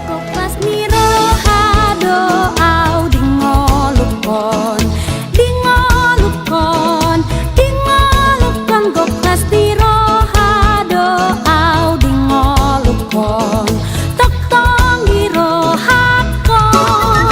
Koplas niro hado au dingolupkon koplas niro hado au dingolupkon tok tong iro hakon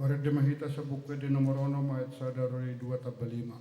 Mari demahita sa buku di nomor 6 ayat 1-2-5.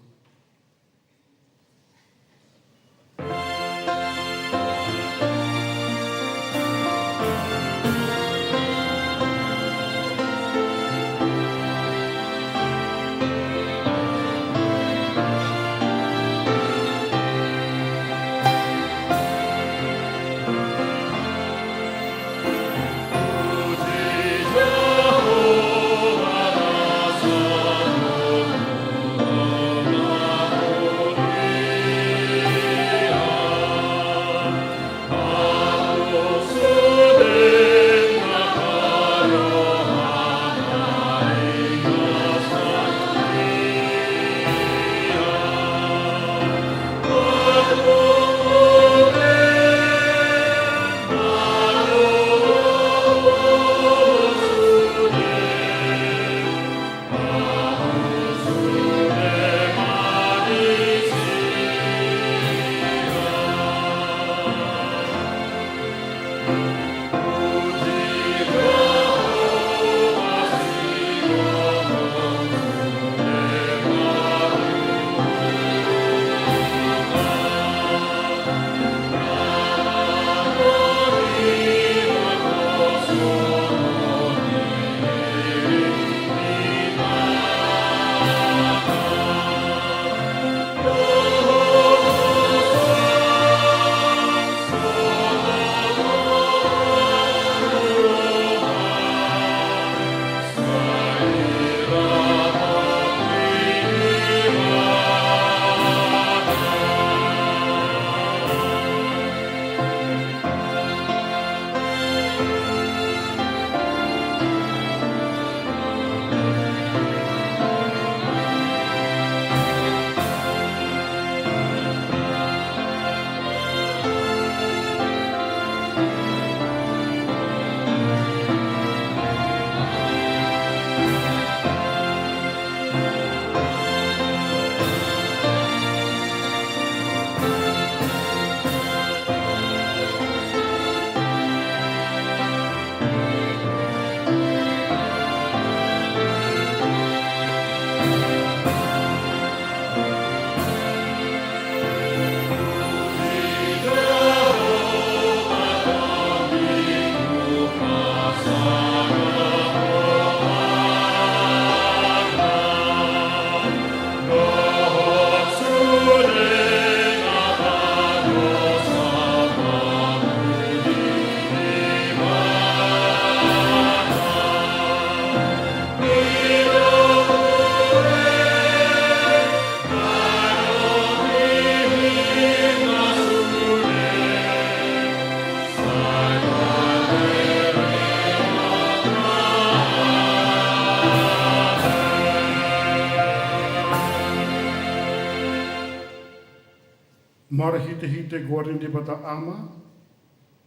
Mari hite-hite guarni di bata ama,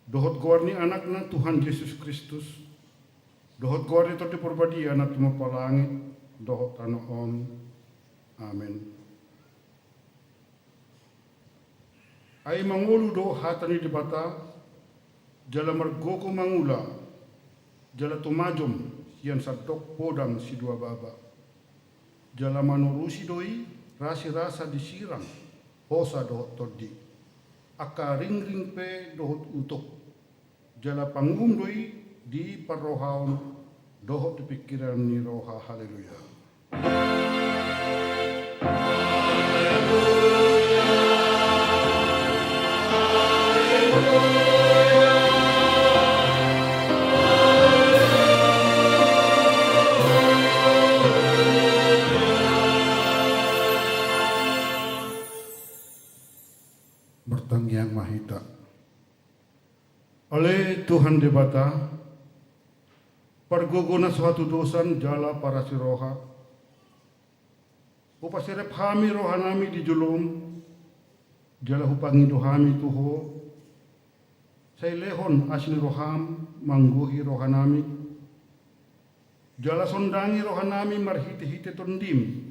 dohot guarni anakna Tuhan Yesus Kristus, dohot guarni toti perbadi anak tuma palangit, dohot anoon. Amen. Ay mangulu do hatani di bata, jala margoko mangula, jala tumajom, yan sadok podang si dua baba. Jala manurusi doi, rasi rasa disirang, hosa dohot todi. Aka ring-ring pe dohot utok. Jala pangum doi di parrohaon dohot di pikiran ni roha. Haleluya. Bertangiang mahita. Oleh Tuhan debata, perguguna suatu dosan jala para siroha. Upasirep hami rohanami di julum, jala hupangi dohami tuho. Say lehon asni roham mangguhi rohanami. Jala sondangi rohanami marhiti-hiti tondim.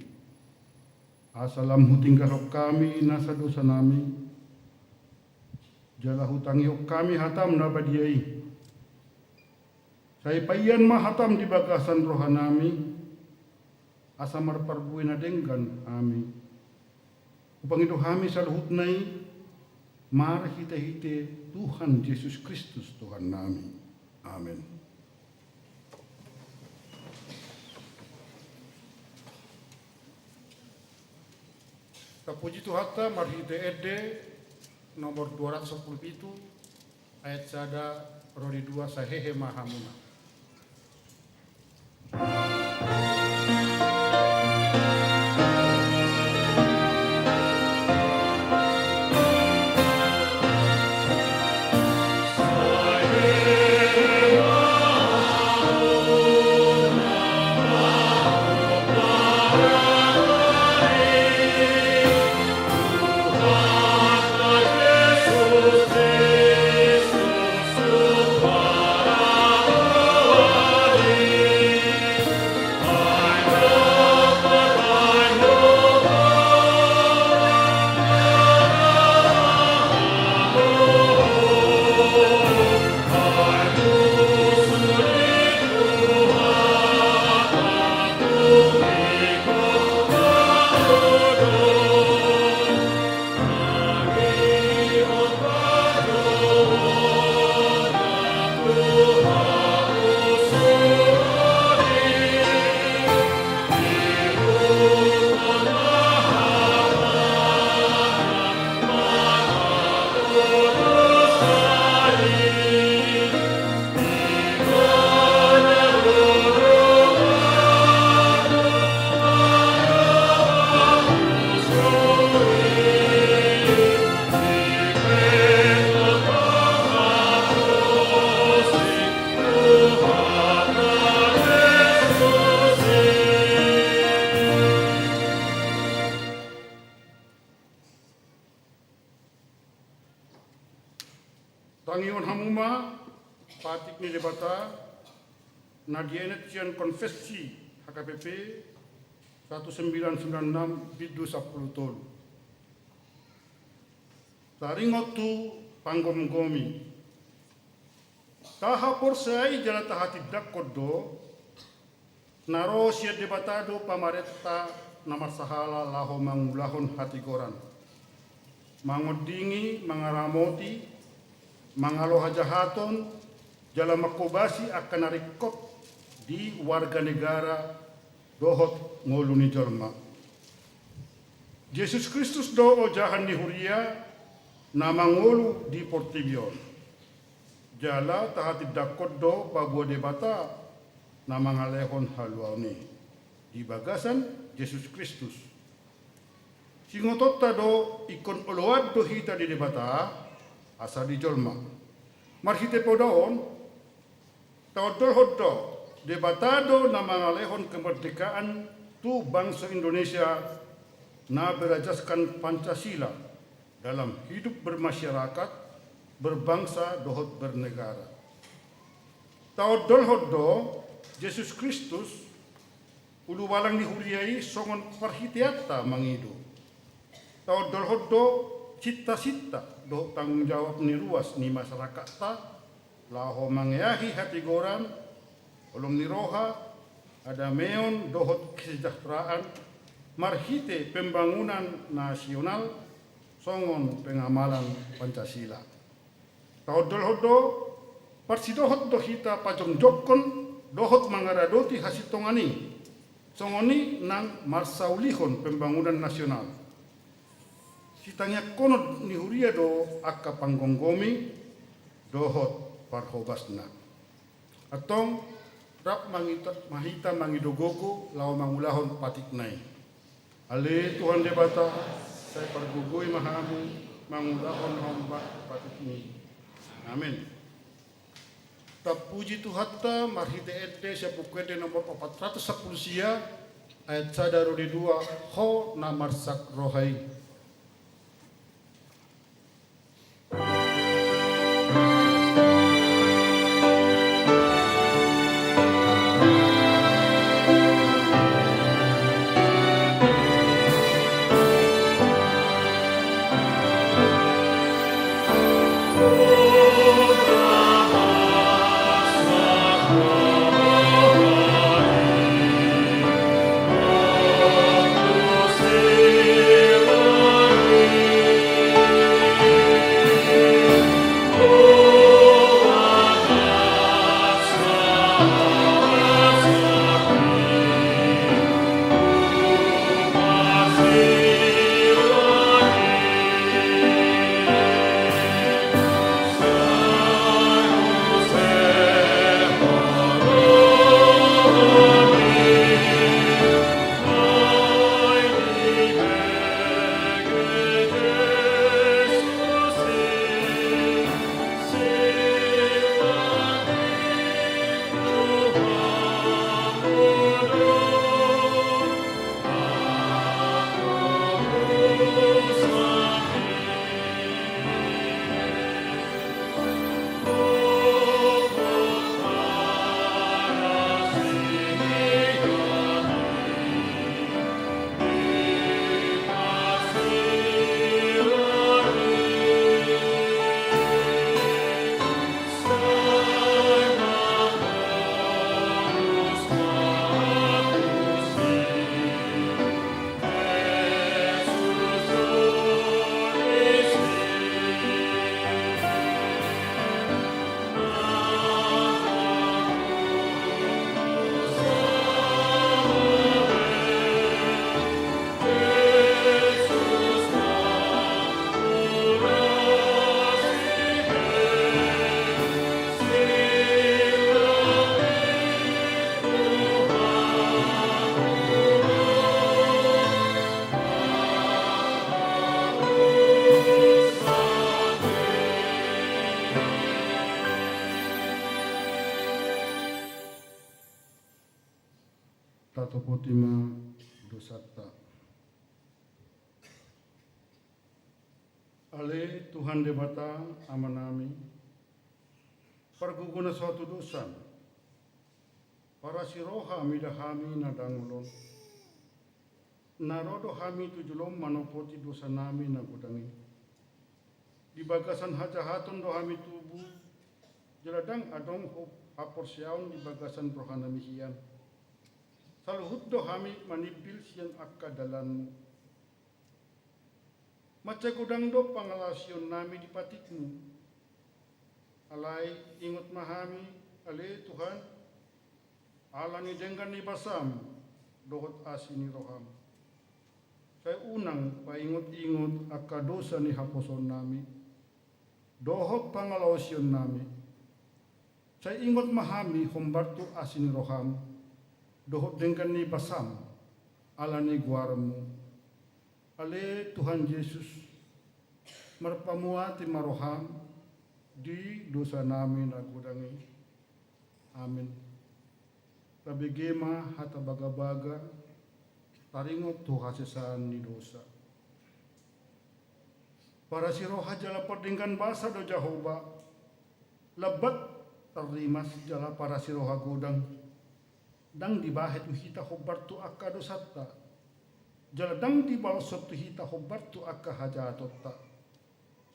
Asalam huting karok kami nasa dosa nami. Jala hutangi hok kami hatam na badiai. Say payan mahatam di bagasan rohanami. asa marparbuena denggan ami. Upang itu kami saluhut nai mar hite-hite Tuhan Yesus Kristus Tuhan nami. Amin. Kapuji Tuhata marhi DED nomor 217 ayat sada rodi 2 sahehe mahamuna. Tangion hamuma patik ni debata nadienet cian konfesi HKPP 1996 bidu 10 tolu. Taringotu panggom-gomi. Tahapor sai jala tahati dakodo naro sia debatado pamaretta namar sahala laho mangulahon hati goran. Mangodingi mangaramoti mangaloha jahaton jala makobasi akan narikot di warga negara dohot ngoluni jorma. Yesus Kristus do o jahan di huria nama ngolu di Portibion. Jala tahati dakot do pabuah debata nama ngalehon haluani di bagasan Yesus Kristus. Singotot do ikon oload do hita di debata asa di jolma. Marhite podaon taodol hoddo debatado na mangalehon kemerdekaan tu bangsa Indonesia na berajaskan Pancasila dalam hidup bermasyarakat, berbangsa, dohot bernegara. Taodol hoddo Yesus Kristus ulu walang dihuriai songon parhitiata mangido. Taodol hoddo cita-cita do tanggung jawab ni ruas ni masyarakat ta laho mangyahi hati goran ulum ni roha ada meon dohot kesejahteraan marhite pembangunan nasional songon pengamalan Pancasila. Tahodol hodo parsidohot do hita pajong jokon dohot mangaradoti hasitongani songoni nang marsaulihon pembangunan nasional. Sitanya kono ni huria do akka panggonggomi dohot parhobasna. Atong rap mahita mangidogogo lao mangulahon patiknai. Ale Tuhan debata saya pergugui mahamu mangulahon homba patikni. Amin. Tapuji Tuhatta marhite ete sepukede nomor 410 sia ayat sadaro di 2 ho namarsak rohai. dosatta. Ale Tuhan Debata amanami, perguguna suatu dosa, para siroha midahami nadangulon, narodo hami tujulom manopoti dosa nami nagudangi. Di bagasan hajahatun dohami tubuh, jeladang adong apor siaun di bagasan rohana mihian. Saluhut dohami manibil sian akadalanmu. Maca gudang do pangalasion nami di patikmu. Alai ingot mahami, ale Tuhan, alani denggan ni basam, dohot asini roham. Saya unang paingot-ingot akka dosa ni haposon nami, dohot pangalasion nami. Saya ingot mahami hombartu asini roham, dohot denggan ni basam, alani guarmu. Ale Tuhan Yesus merpamuati maroham di dosa nami nagudangi. Amin. Tabigema hata baga-baga taringot tu hasesaan ni dosa. Para siroha jala perdingkan basa do Jehovah lebat terlimas jala para siroha godang dang dibahet uhita hobar tu akka dosatta. Jaladang di bawah suatu hita hobar tu akka hajatotta.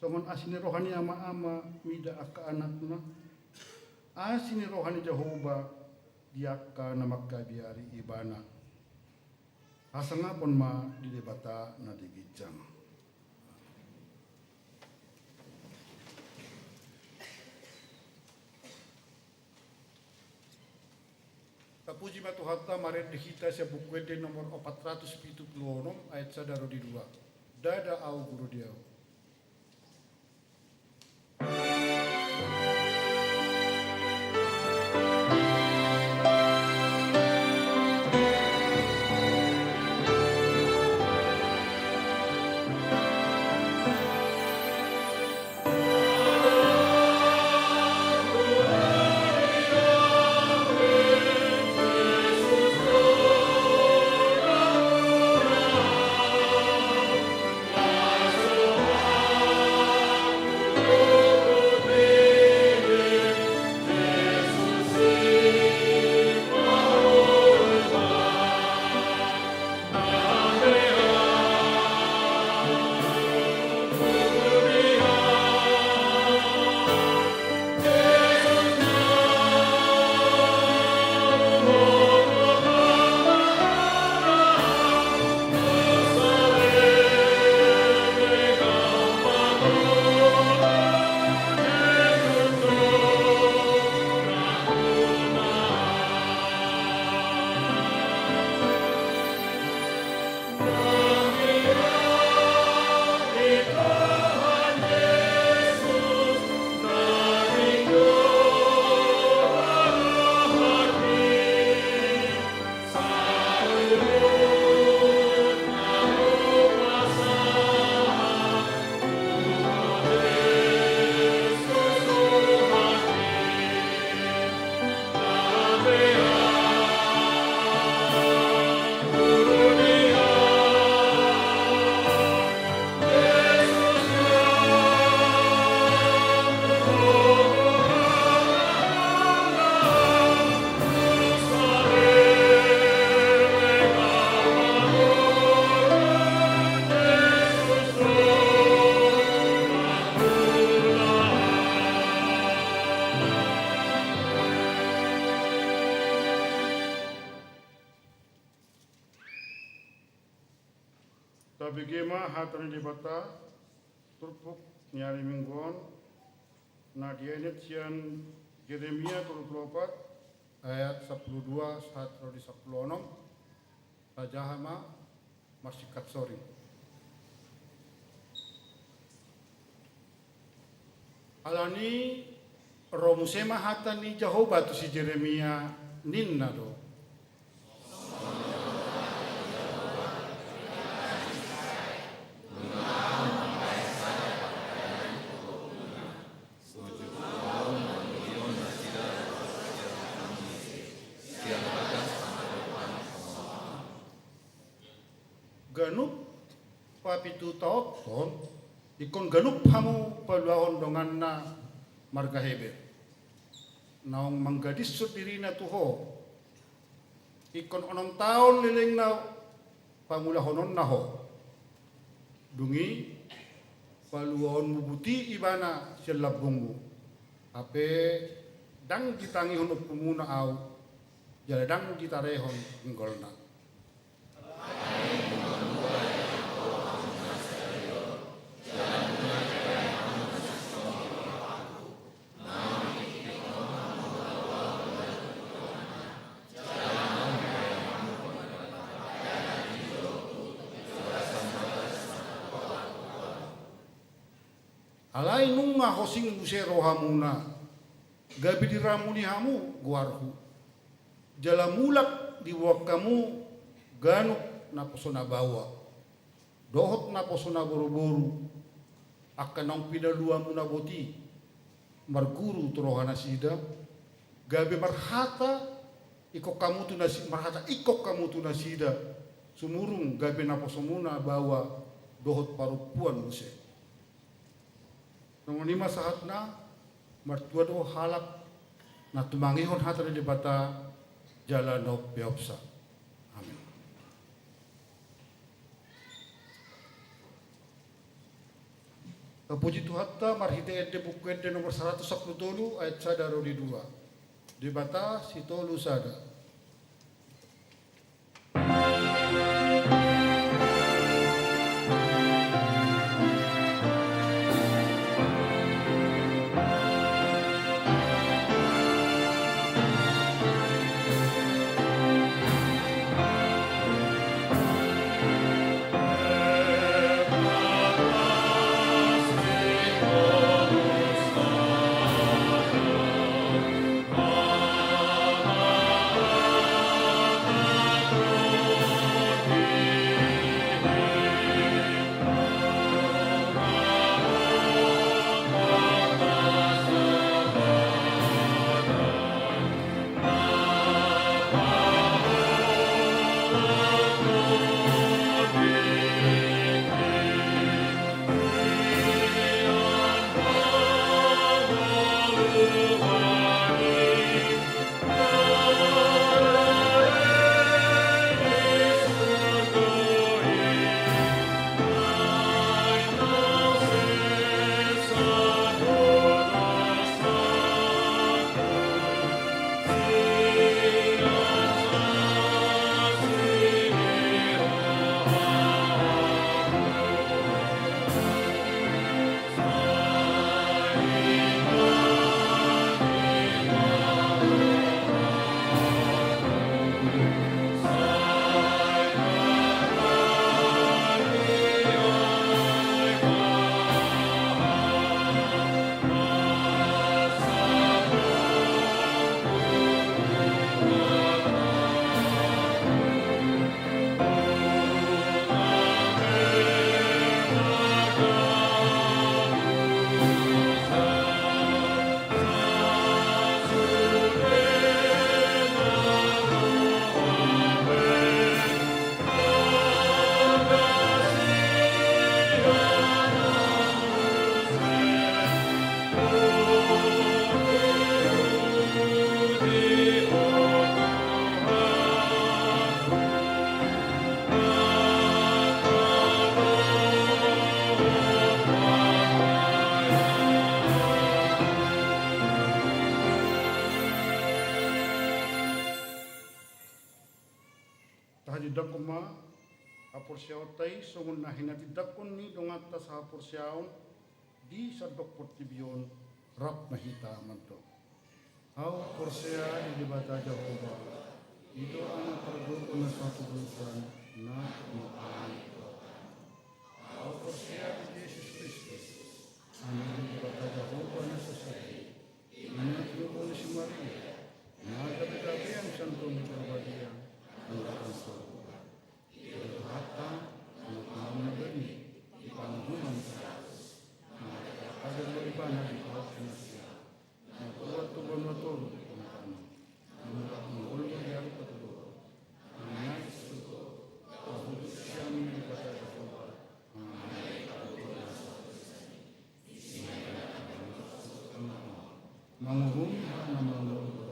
Soman asini rohani ama-ama mida akka anakna. Asini rohani Jehovah diakka namakka biari ibana. Asangapon ma di debata na digijang. Tapuji matu hatta maret dihita sa bukwede nomor 476 ayat sadaro di 2. Dada au guru dia. Tabigema hatani debata turpuk nyari minggon na dianet sian Yeremia 34 ayat 12 sampai 16 tajahama masih katsori. Alani romusema hatani Jehovah tu si Yeremia ninna do. ganup papitu taoton ikon ganup hamu paluahon dongan na marga hebe naong manggadis sudirina tuho ikon 6 tahun liling na pangulahonon naho dungi paluahon mubuti ibana silabungmu ape dang ditangi honok pumuna au jala dang ditarehon enggolna alai nunga hosing musero hamuna gabi diramuni hamu guarhu jala mulak di wakamu ganuk na posona bawa dohot na posona buru-buru akan nang pidalua muna boti marguru turohana sida gabi marhata ikok kamu tu nasi marhata ikok kamu tu nasida sumurung gabi na posomuna bawa dohot parupuan muse nongonima sahatna martua do halak na tumangihon hatari di bata jalan no piopsa. Amin. Puji Tuhan ta marhite ede buku ede nomor 110 ayat sada rodi 2 di bata sitolu sada. Dakuma apursiaw tay sungun na hinati dakun ni dongat ta sa apursiaw di sa dokpot tibiyon rap na hita manto. Aw porsia di bata Jehova itu ang pergul na satu bulan na makan. Aw porsia di Yesus Kristus ang di bata Jehova na sasari. Ina tinubo ni si Maria na gabi-gabi ang santong berbadian ang lakas hatta menabani di panggungan ada beribana di bawah manusia kuat tubuh motor mengulur dari kedua menangis itu hidup yang mangurung na mangurung.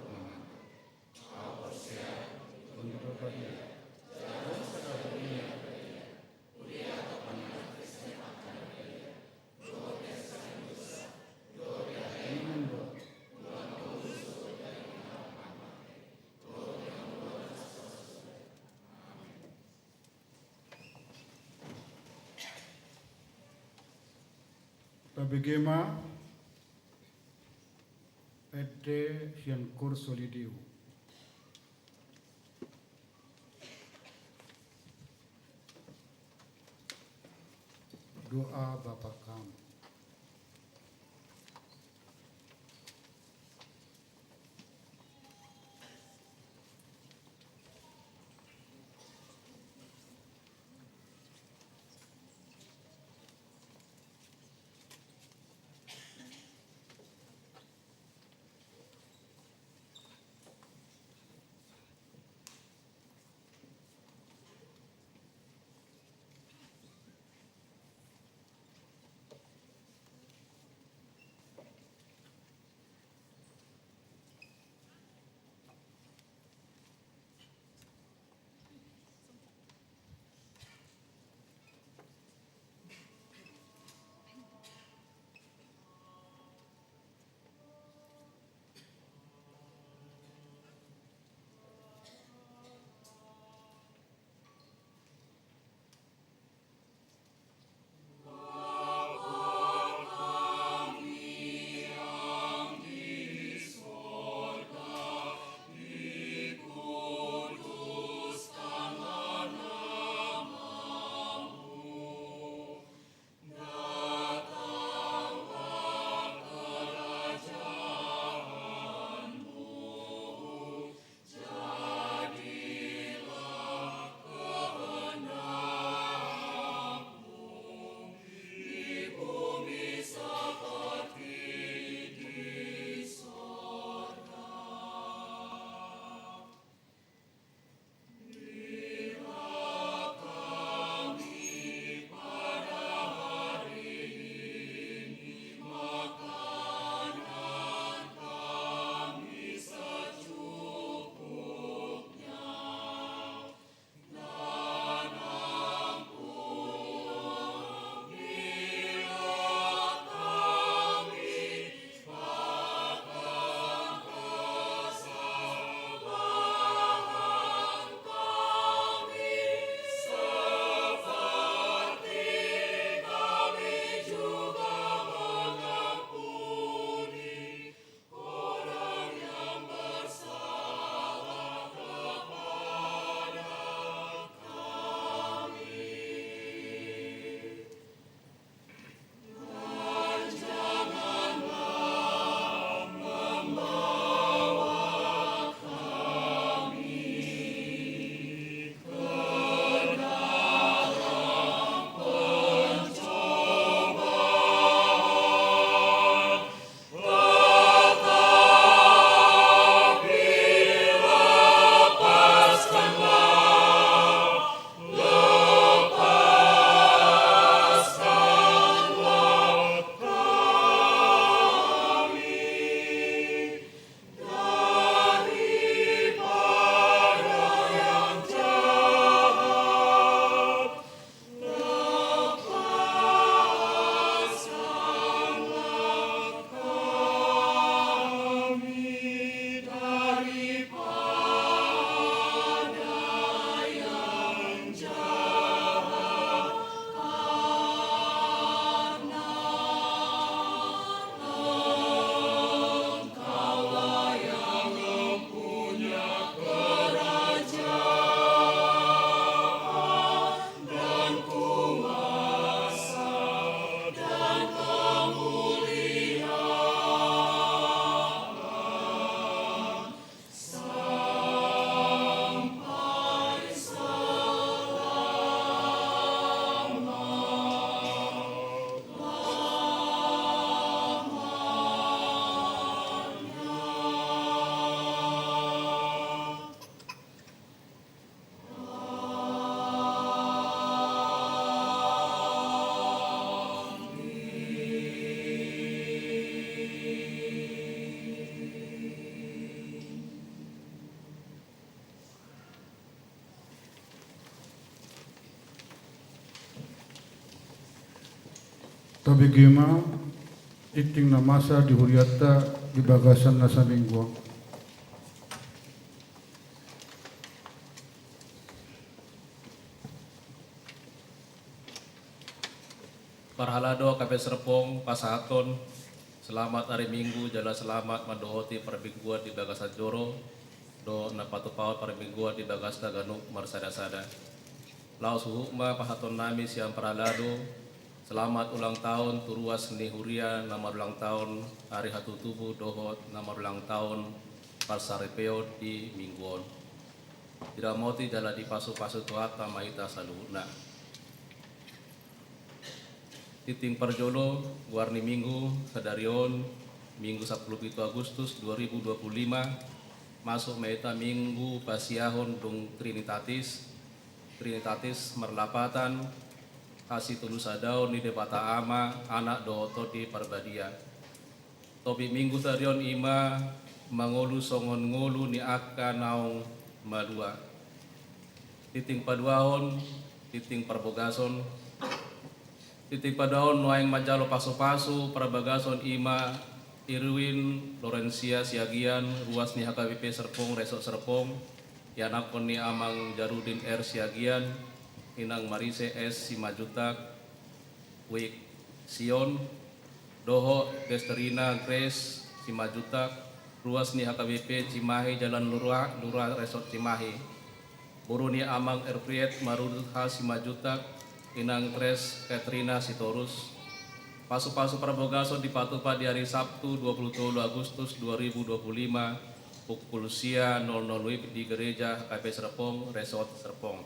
Tabigema ede hian kursolidiu. Doa Bapa kami. tabigima iting na masa di huriata di bagasan na sa lingwa. Parhalado kape serpong pasahaton selamat hari Minggu jala selamat madohoti perbingguan di bagasan joro do napatupaut perbingguan di bagasta ganuk marsada-sada. Lau suhukma pahaton nami siang parhalado selamat ulang tahun turuas ni huria nama ulang tahun hari hatu tubuh dohot nama ulang tahun parsaripeo di mingguon. Tidak moti jala di pasu-pasu tuata maita saluhuna. Titing Parjolo, warni Minggu, Sadarion, Minggu 17 Agustus 2025, masuk meta Minggu Pasiahon Dung Trinitatis Merlapatan, Kasih Tulusadao ni Debata Ama, anak Dohoto di Parbadia. Topi Minggu Tarion Ima, Mangolu Songon Ngolu ni Akka Naung Malua. Titing Paduahon, Titing Parbogason, titik padaon nuaing majalo paso-paso parabagason ima Irwin Lorencia Siagian ruas ni HKBP Serpong Resort Serpong yanakon ni amang Jarudin R Siagian inang Marise S Simajutak Wik Sion Doho Desterina Grace Simajutak ruas ni HKBP Cimahi Jalan Lurah Resort Cimahi buru ni amang Erpriet Marudha Simajutak inang Tres Katrina Sitorus pasu-pasu Prabogason dipatupa di hari Sabtu 27 Agustus 2025 pukul sia 00 WIB di gereja HKP Serpong Resort Serpong.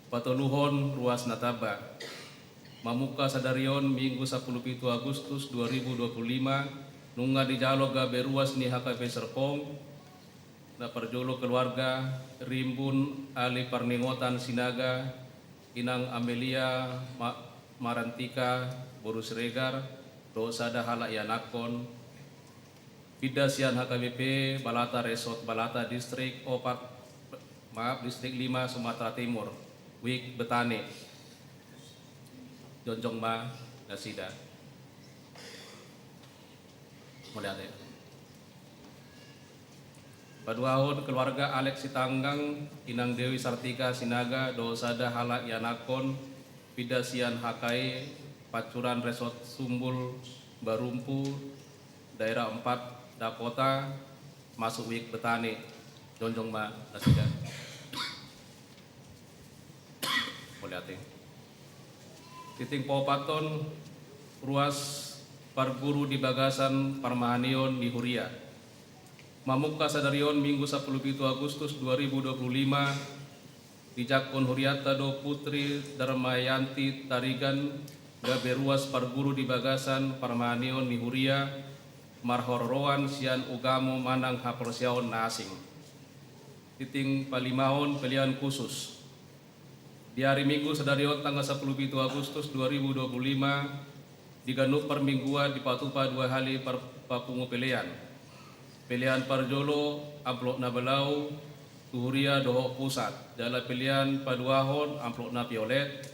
Patuluhon ruas Nataba Mamuka Sadarion Minggu 17 Agustus 2025 nunga di jalo gabe ruas ni HKP Serpong na perjolo keluarga Rimbun Ali Parningotan Sinaga inang Amelia Marantika Borus Regar Dosada Halak Yanakon Pidasian HKBP Balata Resort Balata Distrik Distrik 5 Sumatera Timur Wik Betane Jonjong Ma Nasida Mulyate Paduahon keluarga Alex Sitanggang inang Dewi Sartika Sinaga Dosada Halak Yanakon Pidasian HKI Pacuran Resort Sumbul Barumpu Daerah 4 Dakota masuk Wik Betani Jonjong Ma Nasida Mulyate Titing Paupaton ruas Parguru di Bagasan Parmahanion di Huria Mamuka Sadarion Minggu 17 Agustus 2025 di Jakon Huriata do Putri Darmayanti Tarigan gabe ruas Parguru di Bagasan Parmahanion di Huria Marhoroan Sian Ugamo Manang Hapersiaon Nasing Titing Palimahon pilihan khusus di hari Minggu Sadarion tanggal 17 Agustus 2025 di Ganuk Permingguan di Patupa 2 hari Papungu pilihan Parjolo amplok na Balau Tuhuria Doho Pusat dalam pilihan Paduahon amplok na Piolet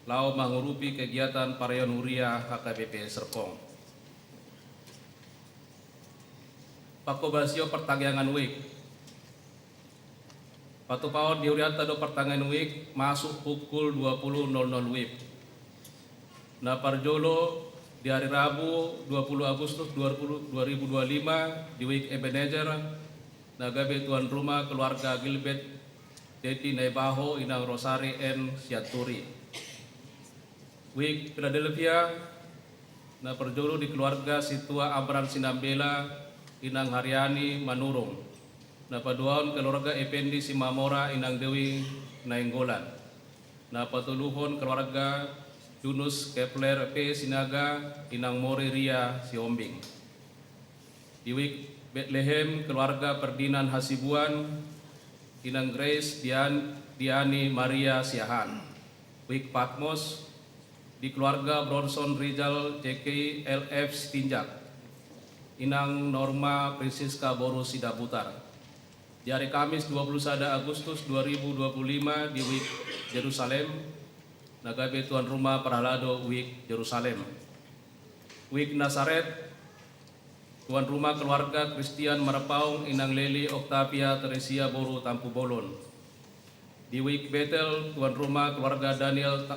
lau mengurupi kegiatan Parayon Huria HKBP Serpong Pakobasio pertanggangan Wik Patupaon di Huriata do pertanggangan Wik masuk pukul 20.00 WIB na Parjolo di hari Rabu 20 Agustus 2025 di Wik Ebenezer Nagabe tuan rumah keluarga Gilbert Deti Naibaho inang Rosari N Siaturi Wik Philadelphia na perjolo di keluarga Situa Abran Sinambela inang Haryani Manurung na paduan keluarga Ependi Simamora inang Dewi Nainggolan na patuluhon keluarga Yunus Kepler P. Sinaga inang Mori Ria Siombing di Wik Bethlehem keluarga Perdinan Hasibuan inang Grace Diani Maria Siahan Wik Patmos di keluarga Bronson Rizal CK LF Stinjak inang Norma Francisca Boru Sidaputar di hari Kamis 21 Agustus 2025 di Wik Jerusalem nagabe tuan rumah Perhalado Wik Jerusalem. Wik Nazaret, tuan rumah keluarga Christian Marapaung Inang Leli Octavia Teresia Boru Tampu Bolon. Di Wik Betel, tuan rumah keluarga Daniel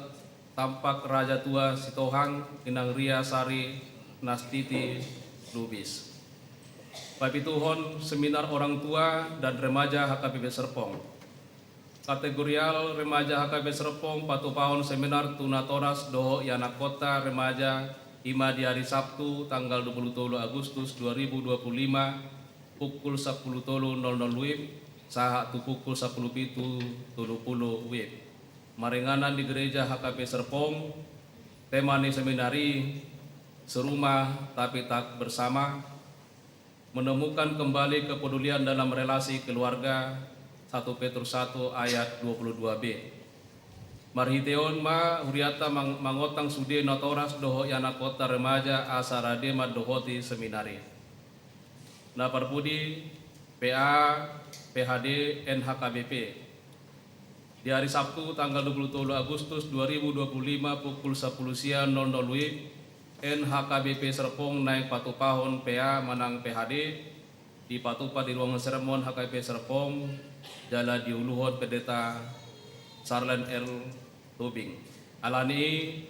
Tampak Raja Tua Sitohang Inang Ria Sari Nastiti Lubis. Papituhon Seminar Orang Tua dan Remaja HKBP Serpong. Kategorial Remaja HKBP Serpong Patupahon Seminar Tunatoras Doho Yanakota Remaja Ima di hari Sabtu tanggal 23 Agustus 2025 pukul 10.00 WIB saha tu pukul 10.30 WIB. Marenganan di gereja HKBP Serpong. Tema ni seminari serumah tapi tak bersama, menemukan kembali kepedulian dalam relasi keluarga, 1 Petrus 1 ayat 22b. Marhiteon ma huriata mangotang sude notoras doho yana kota remaja asarade dohoti seminari. Na parpudi PA PHD NHKBP. Di hari Sabtu tanggal 27 Agustus 2025 pukul 10 siang 00 WIB NHKBP Serpong naik patupahon PA manang PHD di patupa di ruangan seremon HKBP Serpong jala diuluhon pendeta Sarlen L. Tubing. Alani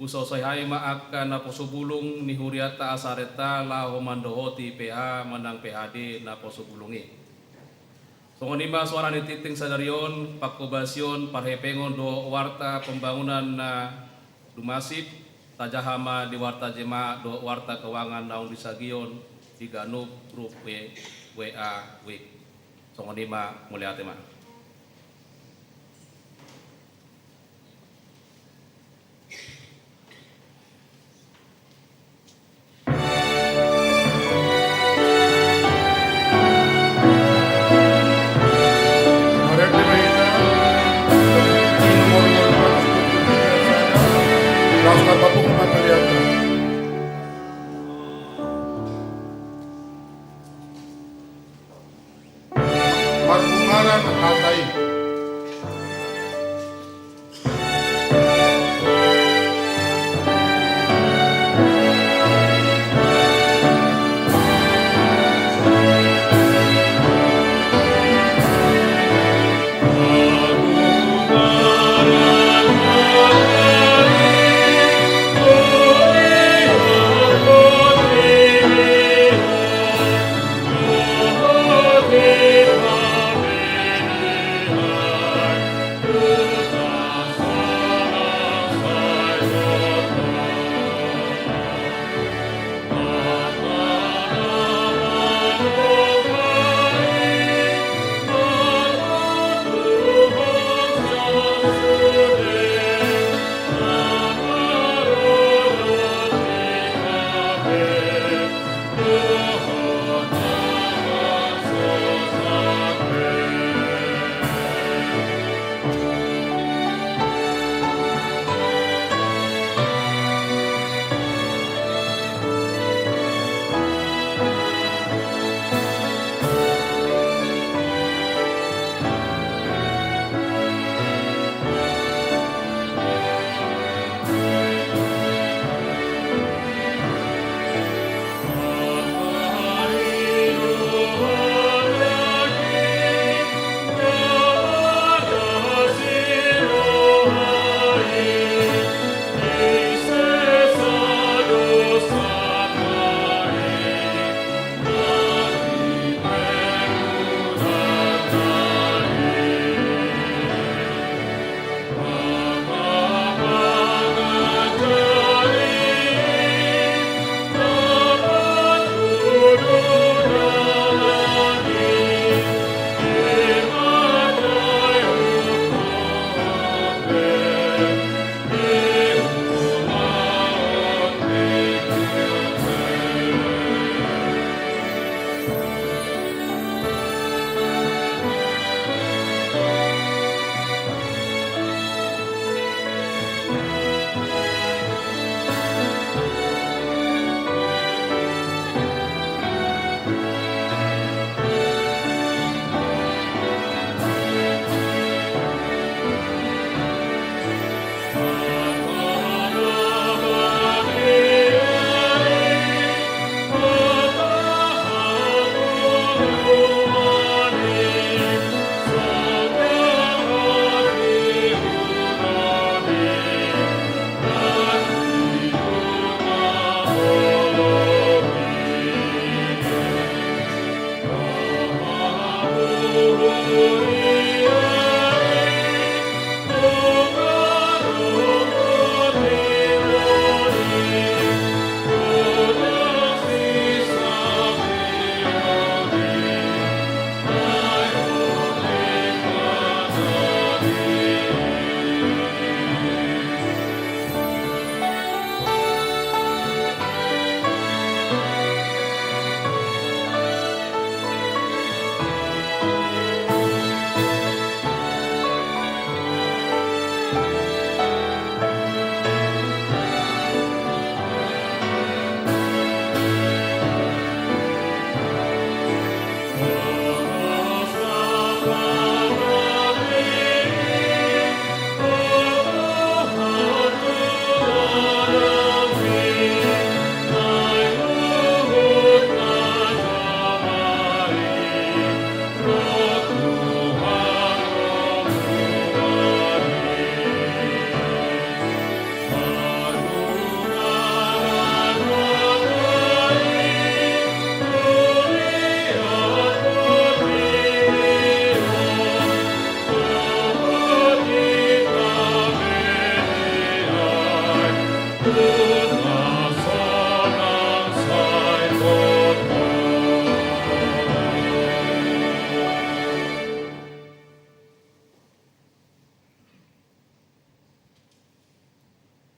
usosoy hai maakan na posubulung ni huriata asareta la homandohoti PA manang PHD na posubulungi. Songonima suara nititing sadarion pakobasyon parhepengon do warta pembangunan na dumasip tajahama di warta jema do warta keuangan naung disagion di Ganup grup WA WIK. Songonima mulia tema. Marpungaran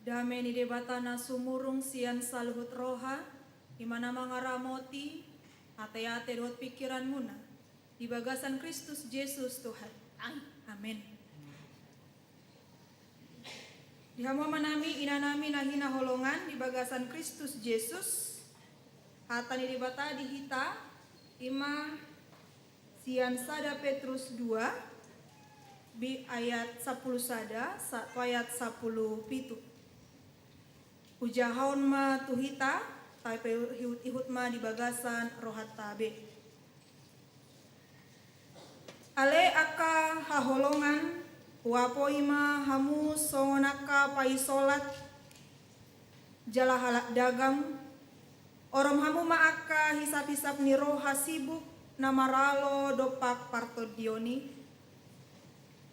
Dame ni debatana sumurung sian saluhut roha, imana mangaramoti, ate-ate dot pikiran muna, di bagasan Kristus Yesus Tuhan. Amin. Di hama manami inanami nahina holongan di bagasan Kristus Yesus, hatani debata dihita, ima sian sada Petrus 2, bi ayat 10 sada, ayat 10 pitu. Ujahaon ma tuhita, tapi ihut ma di bagasan rohat tabe. Ale aka haholongan, wapo ima hamu songonaka paisolat, jala halak dagang, orom hamu ma aka hisap-hisap ni roha sibuk, namaralo dopak partodioni,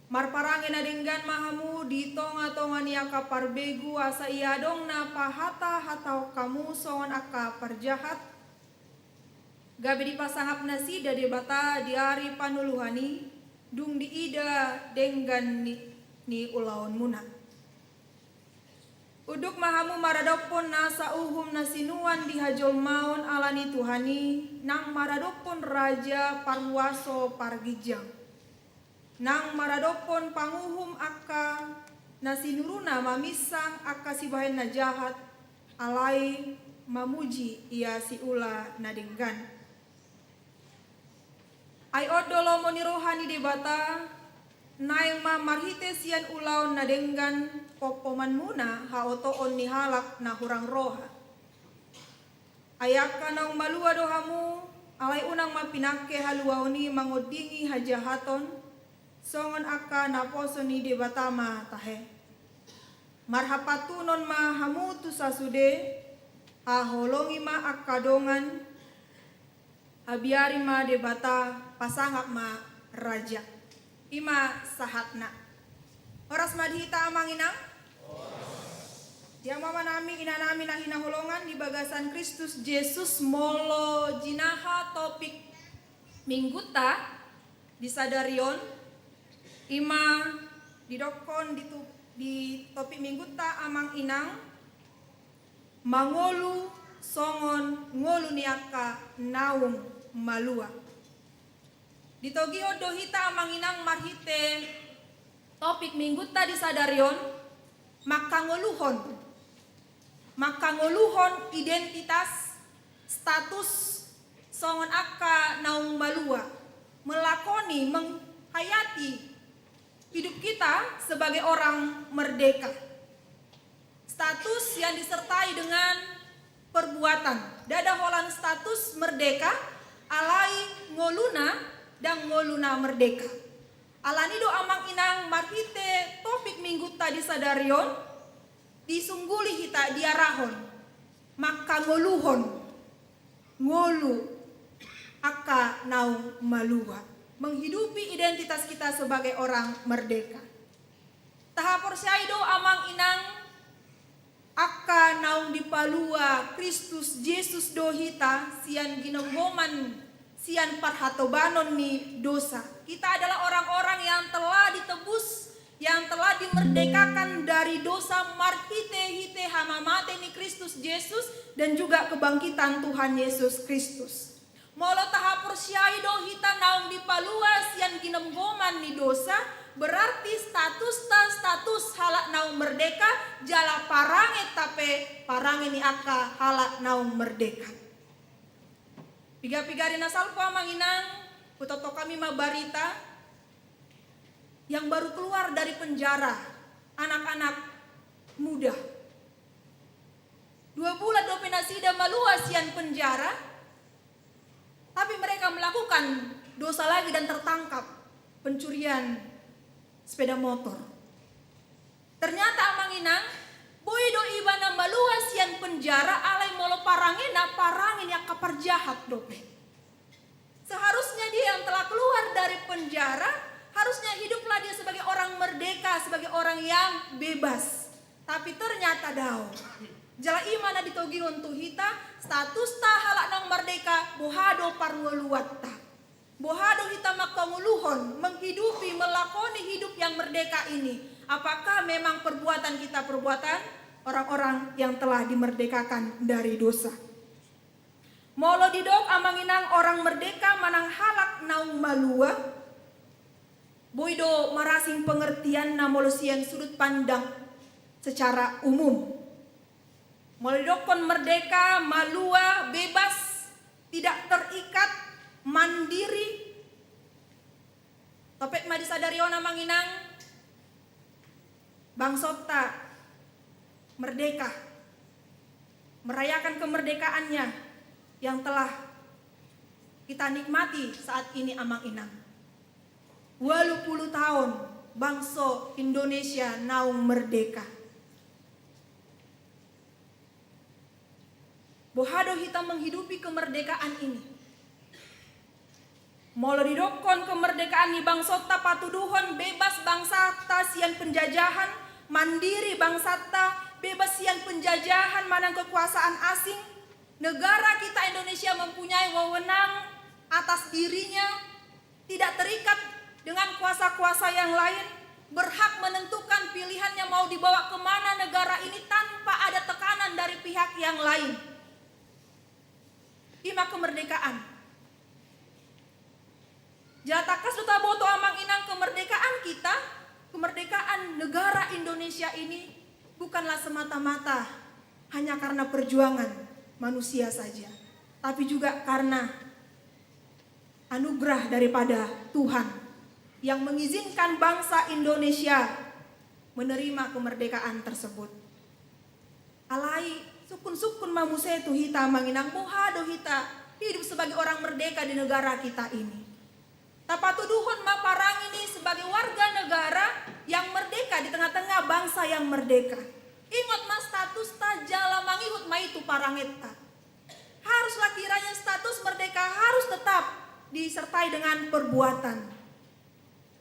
marparangin adinggan mahamu di tonga-tonga ni aka parbegu asa iadong na pahata hatau kamu songon aka parjahat. Gabi dipasangap nasi dari bata diari panuluhani dung diida denggan ni ulaon muna. Uduk mahamu maradopon nasa uhum nasinuan di hajol maon alani Tuhani nang maradopon raja parwaso pargijang. Nang maradopon panguhum aka nasinuruna mamisang aka sibahen na jahat alai mamuji ia si ula nadenggan. Ay odolo moni rohani debata naing ma marhite sian ulaon nadenggan popoman muna haotoon ni halak na hurang roha. Ayaka nang malua dohamu alai unang mapinake haluaoni mangodingi hajahaton songon aka naposo ni debatama tahe. Marhapatunon ma hamutu sasude, haholongi ma akadongan, abiari ma debata pasangap ma raja. Ima sahatna. Oras madhita amanginang? Diama manami inanami na hinaholongan di bagasan Kristus Yesus molo jinaha topik mingguta di sadarion. Ima didokon di topik minggu ta amang inang mangolu songon ngolu niaka naung malua. Ditogi odohita amang inang marhite topik minggu ta di sadarion makangoluhon identitas status songon aka naung malua melakoni menghayati hidup kita sebagai orang merdeka. Status yang disertai dengan perbuatan. Dada holan status merdeka, alai ngoluna dan ngoluna merdeka. Alanido amang inang marhite topik minggu tadi sadarion, disungguli hita diarahon, maka ngoluhon, ngolu aka naung malua. Menghidupi identitas kita sebagai orang merdeka. Tahapor syaido amang inang aka naung dipalua Kristus Yesus dohita sian ginonggoman sian parhatobanon ni dosa. Kita adalah orang-orang yang telah ditebus, yang telah dimerdekakan dari dosa marhite hite hamamate ni Kristus Yesus dan juga kebangkitan Tuhan Yesus Kristus. Molo tahapur syaido hita naung dipalua sian ginenggoman ni dosa berarti status halak naung merdeka jala parange tape parange ni aka halak naung merdeka. Piga-pigari nasalpo manginang putoto kami mabarita yang baru keluar dari penjara anak-anak muda. 2 bulan dopenasida malua sian penjara. Tapi mereka melakukan dosa lagi dan tertangkap pencurian sepeda motor. Ternyata amanginang boido ibana malua sian penjara alai molo parangena parangin yang kapar jahat dope. Seharusnya dia yang telah keluar dari penjara harusnya hiduplah dia sebagai orang merdeka, sebagai orang yang bebas. Tapi ternyata dao. Jala imana ditogi untuk hita status ta halak nang merdeka bohado parngoluatta. Bohado hita makanguluhon menghidupi melakoni hidup yang merdeka ini. Apakah memang perbuatan kita perbuatan orang-orang yang telah dimerdekakan dari dosa. Molo didok amanginang orang merdeka manang halak naung malua. Boido marasing pengertian na molosian sudut pandang secara umum. Molo didok kon merdeka, malua, bebas, tidak terikat, mandiri. Topek madisadari ona manginang bangsota merdeka, merayakan kemerdekaannya yang telah kita nikmati saat ini amang inang. 80 tahun bangsa Indonesia naung merdeka. Bohado kita menghidupi kemerdekaan ini. Molo didokon kemerdekaan ni bangsota patuduhon bebas bangsata sian penjajahan, mandiri bangsata bebas sian penjajahan manang kekuasaan asing. Negara kita Indonesia mempunyai wewenang atas dirinya, tidak terikat dengan kuasa-kuasa yang lain, berhak menentukan pilihannya mau dibawa kemana negara ini tanpa ada tekanan dari pihak yang lain. Ima kemerdekaan. Jatakas duta boto amang inang kemerdekaan kita, kemerdekaan negara Indonesia ini bukanlah semata-mata hanya karena perjuangan manusia saja, tapi juga karena anugerah daripada Tuhan yang mengizinkan bangsa Indonesia menerima kemerdekaan tersebut. Alai sukun-sukun mamuse tu hita manginang bohado hita hidup sebagai orang merdeka di negara kita ini. Tapatuduhon maparang ini sebagai warga negara yang merdeka di tengah-tengah bangsa yang merdeka. Ingat mas status ta jala mangihut ma itu parangeta. Haruslah kiranya status merdeka harus tetap disertai dengan perbuatan.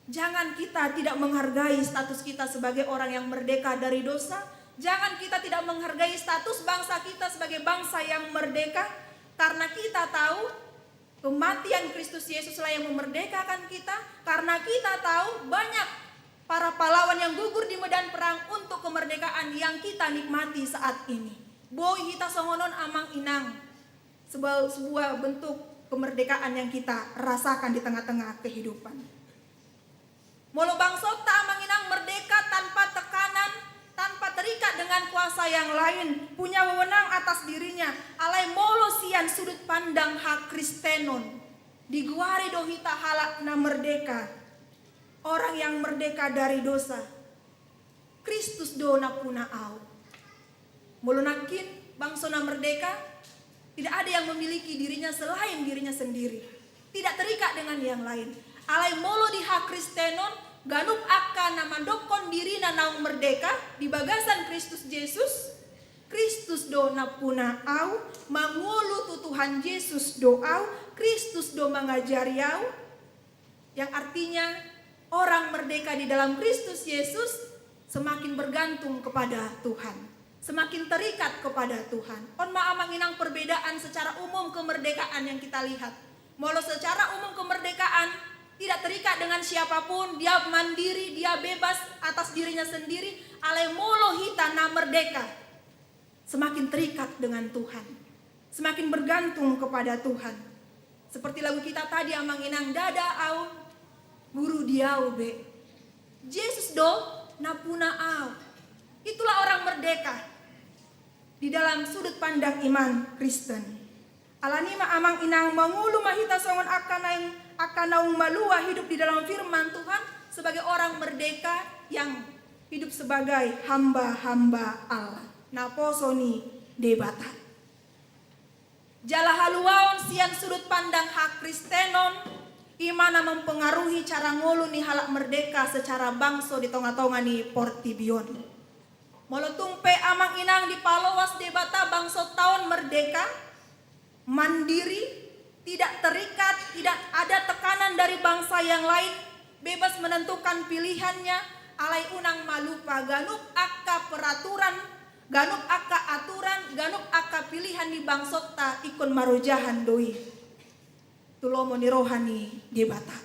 Jangan kita tidak menghargai status kita sebagai orang yang merdeka dari dosa. Jangan kita tidak menghargai status bangsa kita sebagai bangsa yang merdeka. Karena kita tahu kematian Kristus Yesuslah yang memerdekakan kita. Karena kita tahu banyak para pahlawan yang gugur di medan perang untuk kemerdekaan yang kita nikmati saat ini. Boy hita songonon amang inang. Sebuah bentuk kemerdekaan yang kita rasakan di tengah-tengah kehidupan. Molo bangsota amang inang merdeka tanpa tekanan, tanpa terikat dengan kuasa yang lain, punya wewenang atas dirinya. Alai molo sian sudut pandang hak Kristenon. Diguari dohita halak na merdeka. Orang yang merdeka dari dosa. Kristus do na puna au. Molo nakin bangsa na merdeka, tidak ada yang memiliki dirinya selain dirinya sendiri. Tidak terikat dengan yang lain. Alai molo di hak Kristenon, ganup akan namandokon diri na naung merdeka di bagasan Kristus Yesus. Kristus do napuna au, mangulu tu Tuhan Yesus do au, Kristus do mengajari au. Yang artinya orang merdeka di dalam Kristus Yesus semakin bergantung kepada Tuhan. Semakin terikat kepada Tuhan. On maamanginang perbedaan secara umum kemerdekaan yang kita lihat. Molo secara umum kemerdekaan tidak terikat dengan siapapun, dia mandiri, dia bebas atas dirinya sendiri. Alai molo hita na merdeka, semakin terikat dengan Tuhan, semakin bergantung kepada Tuhan. Seperti lagu kita tadi amang inang dada au, guru diau be, Yesus do napuna au. Itulah orang merdeka di dalam sudut pandang iman Kristen. Alanima amang inang mangulu mahita songon akan naung malua hidup di dalam firman Tuhan sebagai orang merdeka yang hidup sebagai hamba-hamba Allah. Naposoni debata. Jala haluaon sian sudut pandang hak Kristenon imana mempengaruhi cara ngulu ni halak merdeka secara bangso di tonga-tonga ni Portibion. Molo tumpe amang inang di palowas debata bangso tahun merdeka, mandiri, tidak terikat, tidak ada tekanan dari bangsa yang lain, bebas menentukan pilihannya, alai unang malupa ganup akka peraturan, ganup akka aturan, ganup akka pilihan di bangsota ikon marojahan doi. Tulomo ni rohani debata.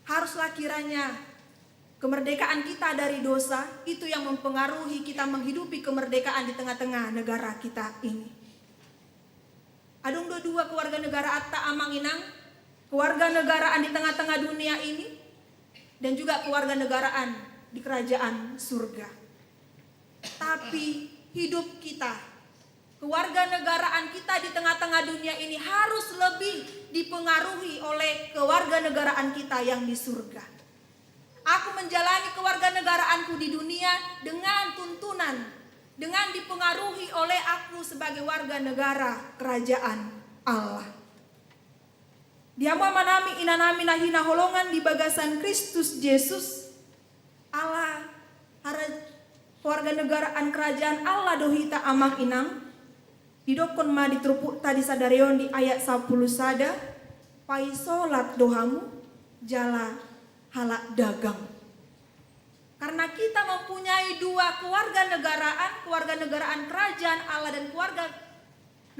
Haruslah kiranya Kemerdekaan kita dari dosa itu yang mempengaruhi kita menghidupi kemerdekaan di tengah-tengah negara kita ini. Adong dua keluarga negara atta amang inang, keluarga negaraan di tengah-tengah dunia ini, dan juga keluarga negaraan di kerajaan surga. Tapi hidup kita, keluarga negaraan kita di tengah-tengah dunia ini harus lebih dipengaruhi oleh keluarga negaraan kita yang di surga. Aku menjalani kewarganegaraanku di dunia dengan tuntunan, dengan dipengaruhi oleh aku sebagai warga negara kerajaan Allah. Diamo manami inanami nahina holongan di bagasan Kristus Yesus Allah kewarganegaraan kerajaan Allah dohita amang inang didokon ma ditrupuk tadi sadarion di ayat 10 sada paisolat dohamu jala halak dagang. Karena kita mempunyai dua keluarga negaraan kerajaan Allah dan keluarga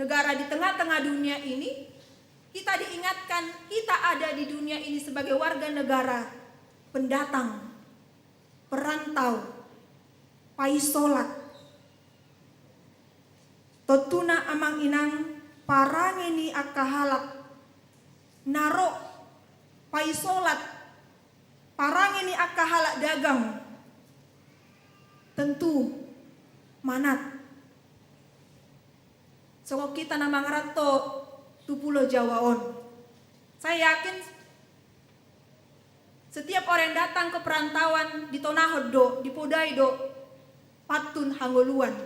negara di tengah-tengah dunia ini, kita diingatkan kita ada di dunia ini sebagai warga negara pendatang, perantau, paisolat. Totuna amang inang parangeni akahalak narok paisolat parang ini akahalak dagang tentu manat. So kita nama ngarato tupulo Jawaon. Saya yakin setiap orang yang datang ke perantauan di Tonahodo, di Podaido, patun hangoluan,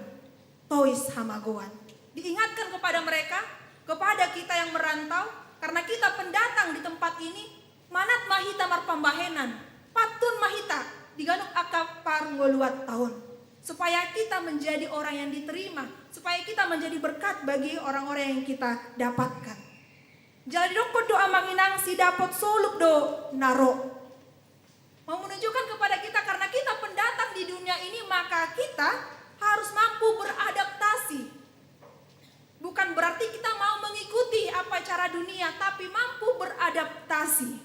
tois hamagoan. Diingatkan kepada mereka, kepada kita yang merantau, karena kita pendatang di tempat ini, manat mahita marpambahenan, patun mahita diganuk akapar ngoluat tahun, supaya kita menjadi orang yang diterima, supaya kita menjadi berkat bagi orang-orang yang kita dapatkan. Jadi dong doa manginang si dapat soluk do naro, mau menunjukkan kepada kita karena kita pendatang di dunia ini maka kita harus mampu beradaptasi. Bukan berarti kita mau mengikuti apa cara dunia, tapi mampu beradaptasi.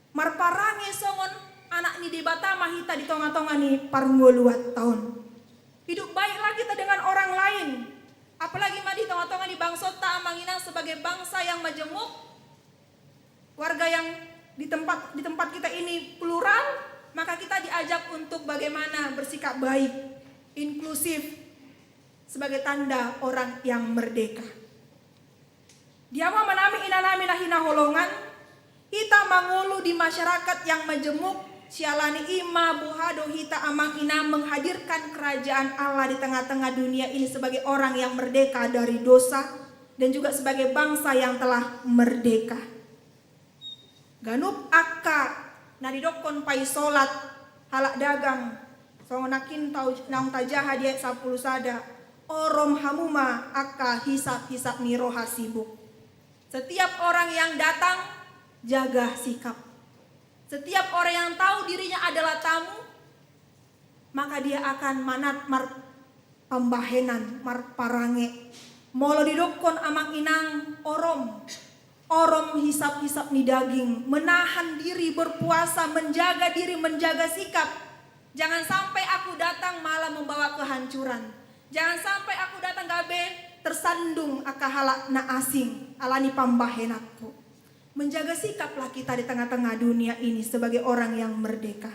Marparange songon anak ni debata mahita di tonga-tonga ni parngoluat tahun. Hidup baiklah kita dengan orang lain. Apalagi mah di tonga-tonga di bangsota amanginang sebagai bangsa yang majemuk. Warga yang di tempat kita ini plural, maka kita diajak untuk bagaimana bersikap baik, inklusif sebagai tanda orang yang merdeka. Diama manami inanami nahina holongan, kita mangulu di masyarakat yang majemuk, sialani ima buhado hita amang ina menghadirkan kerajaan Allah di tengah-tengah dunia ini sebagai orang yang merdeka dari dosa dan juga sebagai bangsa yang telah merdeka. Ganup akka naridokon paisolat halak dagang songonakin tau naung tajaha dia 10 sada orom hamuma akka hisap-hisap niroha sibuk. Setiap orang yang datang jaga sikap. Setiap orang yang tahu dirinya adalah tamu, maka dia akan manat mar pambahenan, mar parange. Molo didokon amang inang orom hisap-hisap ni daging, menahan diri, berpuasa, menjaga diri, menjaga sikap. Jangan sampai aku datang malah membawa kehancuran. Jangan sampai aku datang gabe tersandung akahalak na asing, alani pambahenakku. Menjaga sikaplah kita di tengah-tengah dunia ini sebagai orang yang merdeka.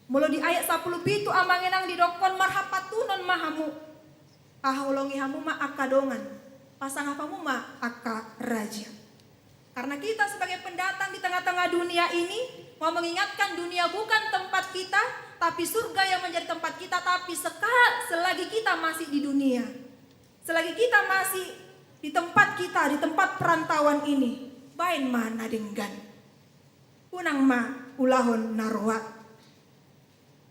Mula di ayat 10 pitu amangenang didokon marhapatunon mahamu. Ahulongi hamu ma akadongan. Pasang apamu ma aka raja. Karena kita sebagai pendatang di tengah-tengah dunia ini mau mengingatkan dunia bukan tempat kita, tapi surga yang menjadi tempat kita. Tapi selagi kita masih di dunia, selagi kita masih di tempat kita, di tempat perantauan ini, bain mana denggan unang ma ulahon narwa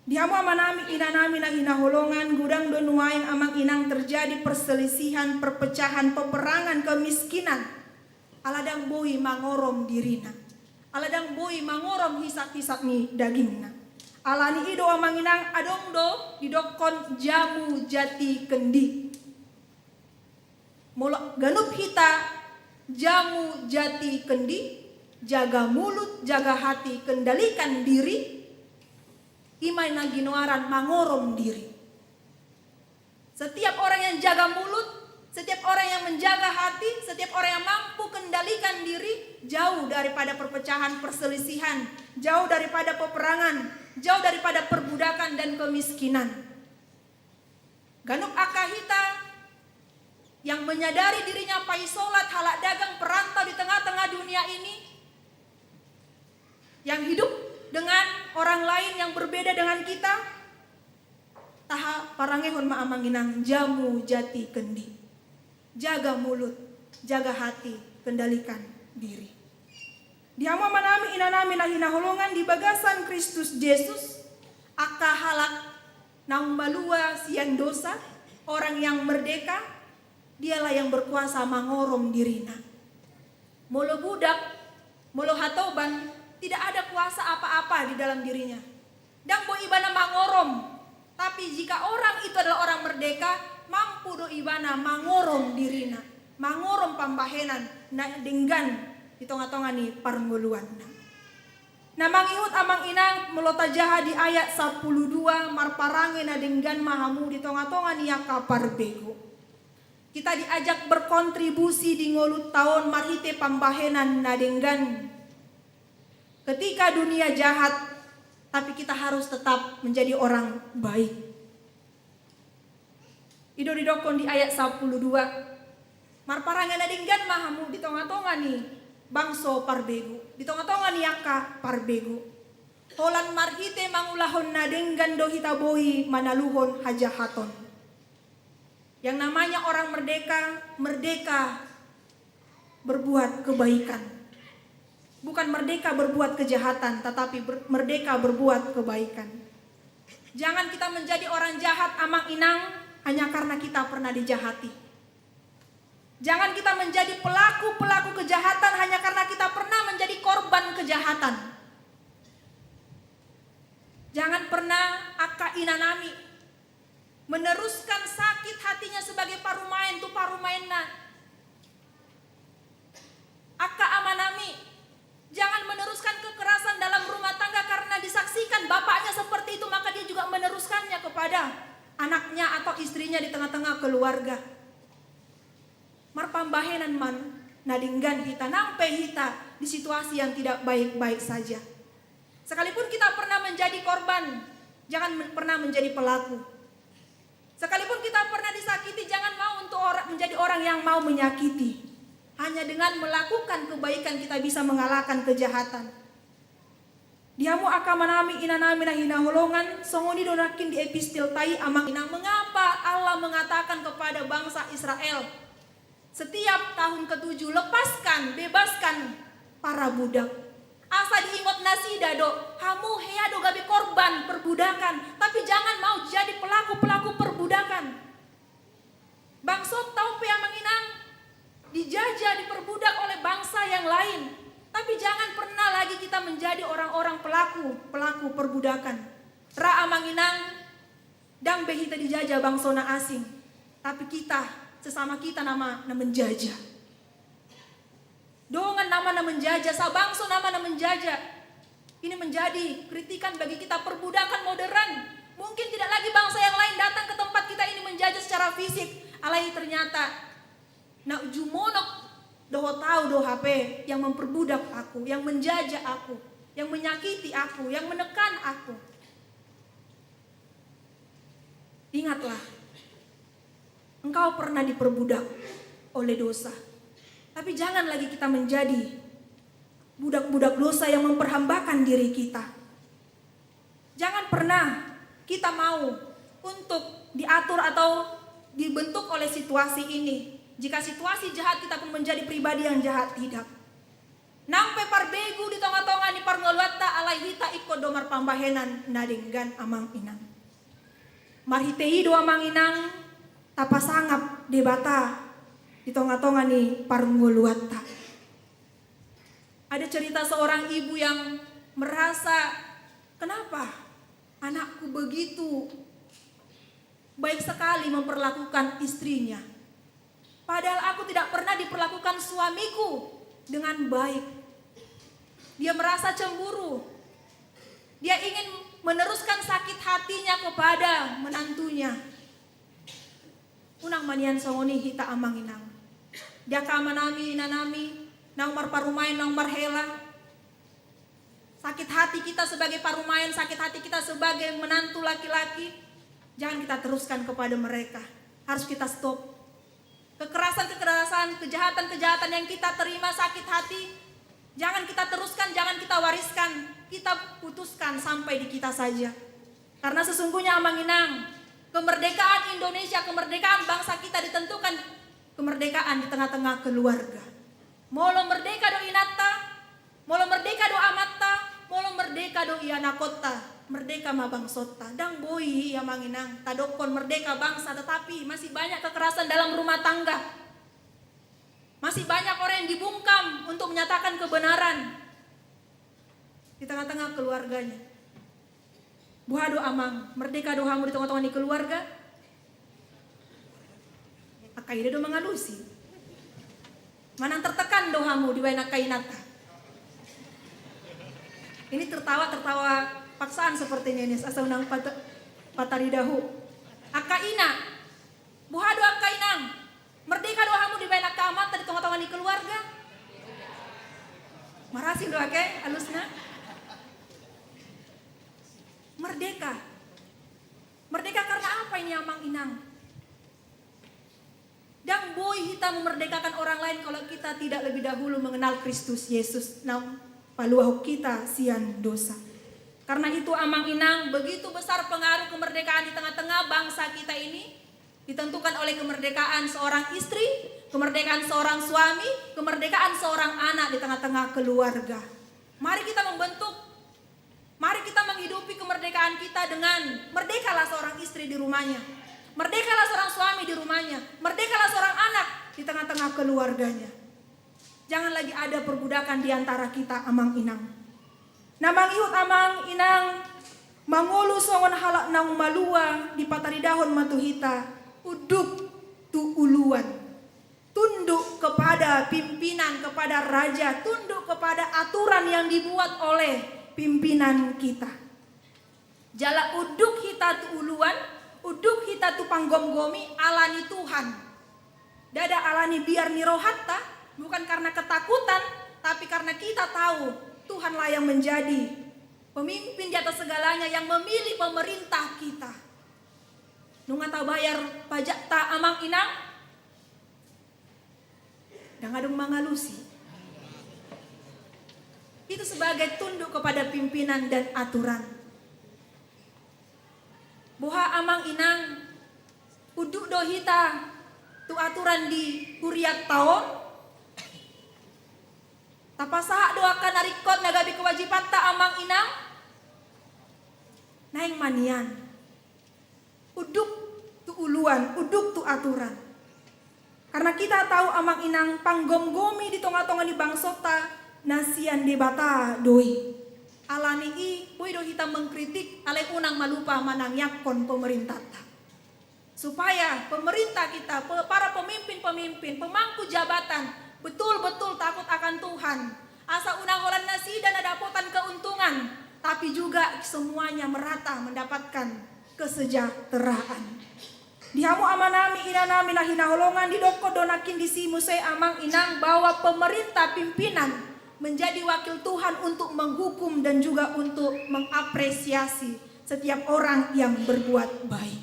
diamu amanami inanami na hinaholongan gudang donuaing amang inang terjadi perselisihan, perpecahan, peperangan, kemiskinan. Aladang boi mangorom dirina, aladang boi mangorom hisap-hisap ni dagingna. Alani ido amang inang adong do didokon jamu jati kendi. Molo ganup hita jamu jati kendi jaga mulut, jaga hati, kendalikan diri, imai naginoaran mangorom diri. Setiap orang yang jaga mulut, setiap orang yang menjaga hati, setiap orang yang mampu kendalikan diri, jauh daripada perpecahan, perselisihan, jauh daripada peperangan, jauh daripada perbudakan dan kemiskinan. Ganuk akahita yang menyadari dirinya paisolat, halak dagang, perantau di tengah-tengah dunia ini, yang hidup dengan orang lain yang berbeda dengan kita, taha parangehon maamanginang jamu jati kendi. Jaga mulut, jaga hati, kendalikan diri. Diamo manami inanami nahinahulungan di bagasan Kristus Yesus, akahalak naung balua sian dosa, orang yang merdeka, dialah yang berkuasa mangorom dirina. Molo budak, molo hatoban, tidak ada kuasa apa-apa di dalam dirinya. Dan bo ibana mangorom, tapi jika orang itu adalah orang merdeka, mampu do ibana mangorom dirina, mangorom pambahenan, na denggan di tonga-tonga ni parnguluan. Nah mangihut amang inang melota jaha di ayat 12 marparange na denggan mahamu di tonga-tonga ni yaka parbego. Kita diajak berkontribusi di ngolut tahun marhite pambahenan na denggan. Ketika dunia jahat, tapi kita harus tetap menjadi orang baik. Ido didokon di ayat 12. Marparange na denggan mahamu di tonga-tonga ni bangso parbego, di tonga-tonga ni yaka parbego. Holan marhite mangulahon na denggan do hitabohi manaluhon hajahaton. Yang namanya orang merdeka, merdeka berbuat kebaikan. Bukan merdeka berbuat kejahatan, tetapi merdeka berbuat kebaikan. Jangan kita menjadi orang jahat amang inang hanya karena kita pernah dijahati. Jangan kita menjadi pelaku-pelaku kejahatan hanya karena kita pernah menjadi korban kejahatan. Jangan pernah aka inanami meneruskan sakit hatinya sebagai parumain tu parumainna. Aka amanami, jangan meneruskan kekerasan dalam rumah tangga karena disaksikan bapaknya seperti itu, maka dia juga meneruskannya kepada anaknya atau istrinya di tengah-tengah keluarga. Marpambahenan man nadinggan kita, nampe kita di situasi yang tidak baik-baik saja. Sekalipun kita pernah menjadi korban, jangan pernah menjadi pelaku. Sekalipun kita pernah disakiti, jangan mau untuk menjadi orang yang mau menyakiti. Hanya dengan melakukan kebaikan kita bisa mengalahkan kejahatan. Diamu akamanami inanami na hinahulongan, songoni donakin di epistil tai amang inang. Mengapa Allah mengatakan kepada bangsa Israel, setiap tahun ke-7 lepaskan, bebaskan para budak. Asa diingot nasida do, hamu hea do gabe korban perbudakan, tapi jangan mau jadi pelaku-pelaku perbudakan. Bangsot tahu pe manginang dijajah, diperbudak oleh bangsa yang lain, tapi jangan pernah lagi kita menjadi orang-orang pelaku perbudakan. Ra manginang dang behita dijajah bangsona asing, tapi kita sesama kita nama menjajah. Dongan nama menjajah, sabangso nama menjajah. Ini menjadi kritikan bagi kita, perbudakan modern. Mungkin tidak lagi bangsa yang lain datang ke tempat kita ini menjajah secara fisik. Alai ternyata nak jumonok doho tahu do HP yang memperbudak aku, yang menjajah aku, yang menyakiti aku, yang menekan aku. Ingatlah, engkau pernah diperbudak oleh dosa. Tapi jangan lagi kita menjadi budak-budak dosa yang memperhambakan diri kita. Jangan pernah kita mau untuk diatur atau dibentuk oleh situasi ini. Jika situasi jahat, kita pun menjadi pribadi yang jahat, tidak. Nampe parbegu di tonga-tonga ni parngolwata alai hita ikut domar pambahenan nadinggan amang inang. Marhitei do amang inang tapasangap debata di tonga-tonga ni parngoluata. Ada cerita seorang ibu yang merasa, kenapa anakku begitu baik sekali memperlakukan istrinya, padahal aku tidak pernah diperlakukan suamiku dengan baik. Dia merasa cemburu. Dia ingin meneruskan sakit hatinya kepada menantunya. Unang manian songoni hita amang inang. Dia kamanami inanami, nang marparumain nang marhela. Sakit hati kita sebagai parumayan, sakit hati kita sebagai menantu laki-laki, jangan kita teruskan kepada mereka. Harus kita stop. Kekerasan-kekerasan, kejahatan-kejahatan yang kita terima sakit hati, jangan kita teruskan, jangan kita wariskan. Kita putuskan sampai di kita saja. Karena sesungguhnya amang inang, kemerdekaan Indonesia, kemerdekaan bangsa kita ditentukan kemerdekaan di tengah-tengah keluarga. Molo merdeka do inata, molo merdeka do amata, molo merdeka do iana kota, merdeka ma bangsota. Dang boi ya manginang, tadokon merdeka bangsa, tetapi masih banyak kekerasan dalam rumah tangga. Masih banyak orang yang dibungkam untuk menyatakan kebenaran di tengah-tengah keluarganya. Buha do amang, merdeka do hamu di tengah-tengah di keluarga. Akaida do mengalusi. Manang tertekan do hamu di waina kainata. Ini tertawa paksaan sepertinya ini asal nang pataridahu. Akaina, buhado akainang, merdeka do hamu di waina kamata di tengah-tengah di keluarga. Marasi do ake alusna. Merdeka. Merdeka karena apa ini amang inang? Dan boy kita memerdekakan orang lain kalau kita tidak lebih dahulu mengenal Kristus Yesus. Nah, paluah kita sian dosa. Karena itu amang inang, begitu besar pengaruh kemerdekaan di tengah-tengah bangsa kita ini ditentukan oleh kemerdekaan seorang istri, kemerdekaan seorang suami, kemerdekaan seorang anak di tengah-tengah keluarga. Mari kita membentuk, mari kita menghidupi kemerdekaan kita dengan merdekalah seorang istri di rumahnya. Merdekalah seorang suami di rumahnya. Merdekalah seorang anak di tengah-tengah keluarganya. Jangan lagi ada perbudakan di antara kita amang inang. Namang ihut amang inang mangolu songon halak nang malua di pataridahon matuhita uduk tu uluan. Tunduk kepada pimpinan, kepada raja, tunduk kepada aturan yang dibuat oleh pimpinan kita. Jala uduk hita tu uluan, uduk hita tu panggom-gomi alani Tuhan. Dada alani biar nirohatta, bukan karena ketakutan, tapi karena kita tahu Tuhanlah yang menjadi pemimpin di atas segalanya, yang memilih pemerintah kita. Nunga tahu bayar pajak tak amang inang, dan ngadung mangalusi. Itu sebagai tunduk kepada pimpinan dan aturan. Boha amang inang uduk dohita tu aturan di huriat tahun. Tapasaha doakan narikot nagabi kewajiban ta amang inang. Naing manian. Uduk tu uluan, uduk tu aturan. Karena kita tahu amang inang panggom-gomi di tongah-tongah di bangsota nasian debata doi. Alani i boy do kita mengkritik alai unang malupa manang yakon pemerintah ta. Supaya pemerintah kita, para pemimpin-pemimpin, pemangku jabatan betul-betul takut akan Tuhan. Asa unang holan nasi dan ada dapotan keuntungan, tapi juga semuanya merata mendapatkan kesejahteraan. Dihamu amanami inanami nahina holongan di doko donakin di simusai amang inang bahwa pemerintah pimpinan menjadi wakil Tuhan untuk menghukum dan juga untuk mengapresiasi setiap orang yang berbuat baik.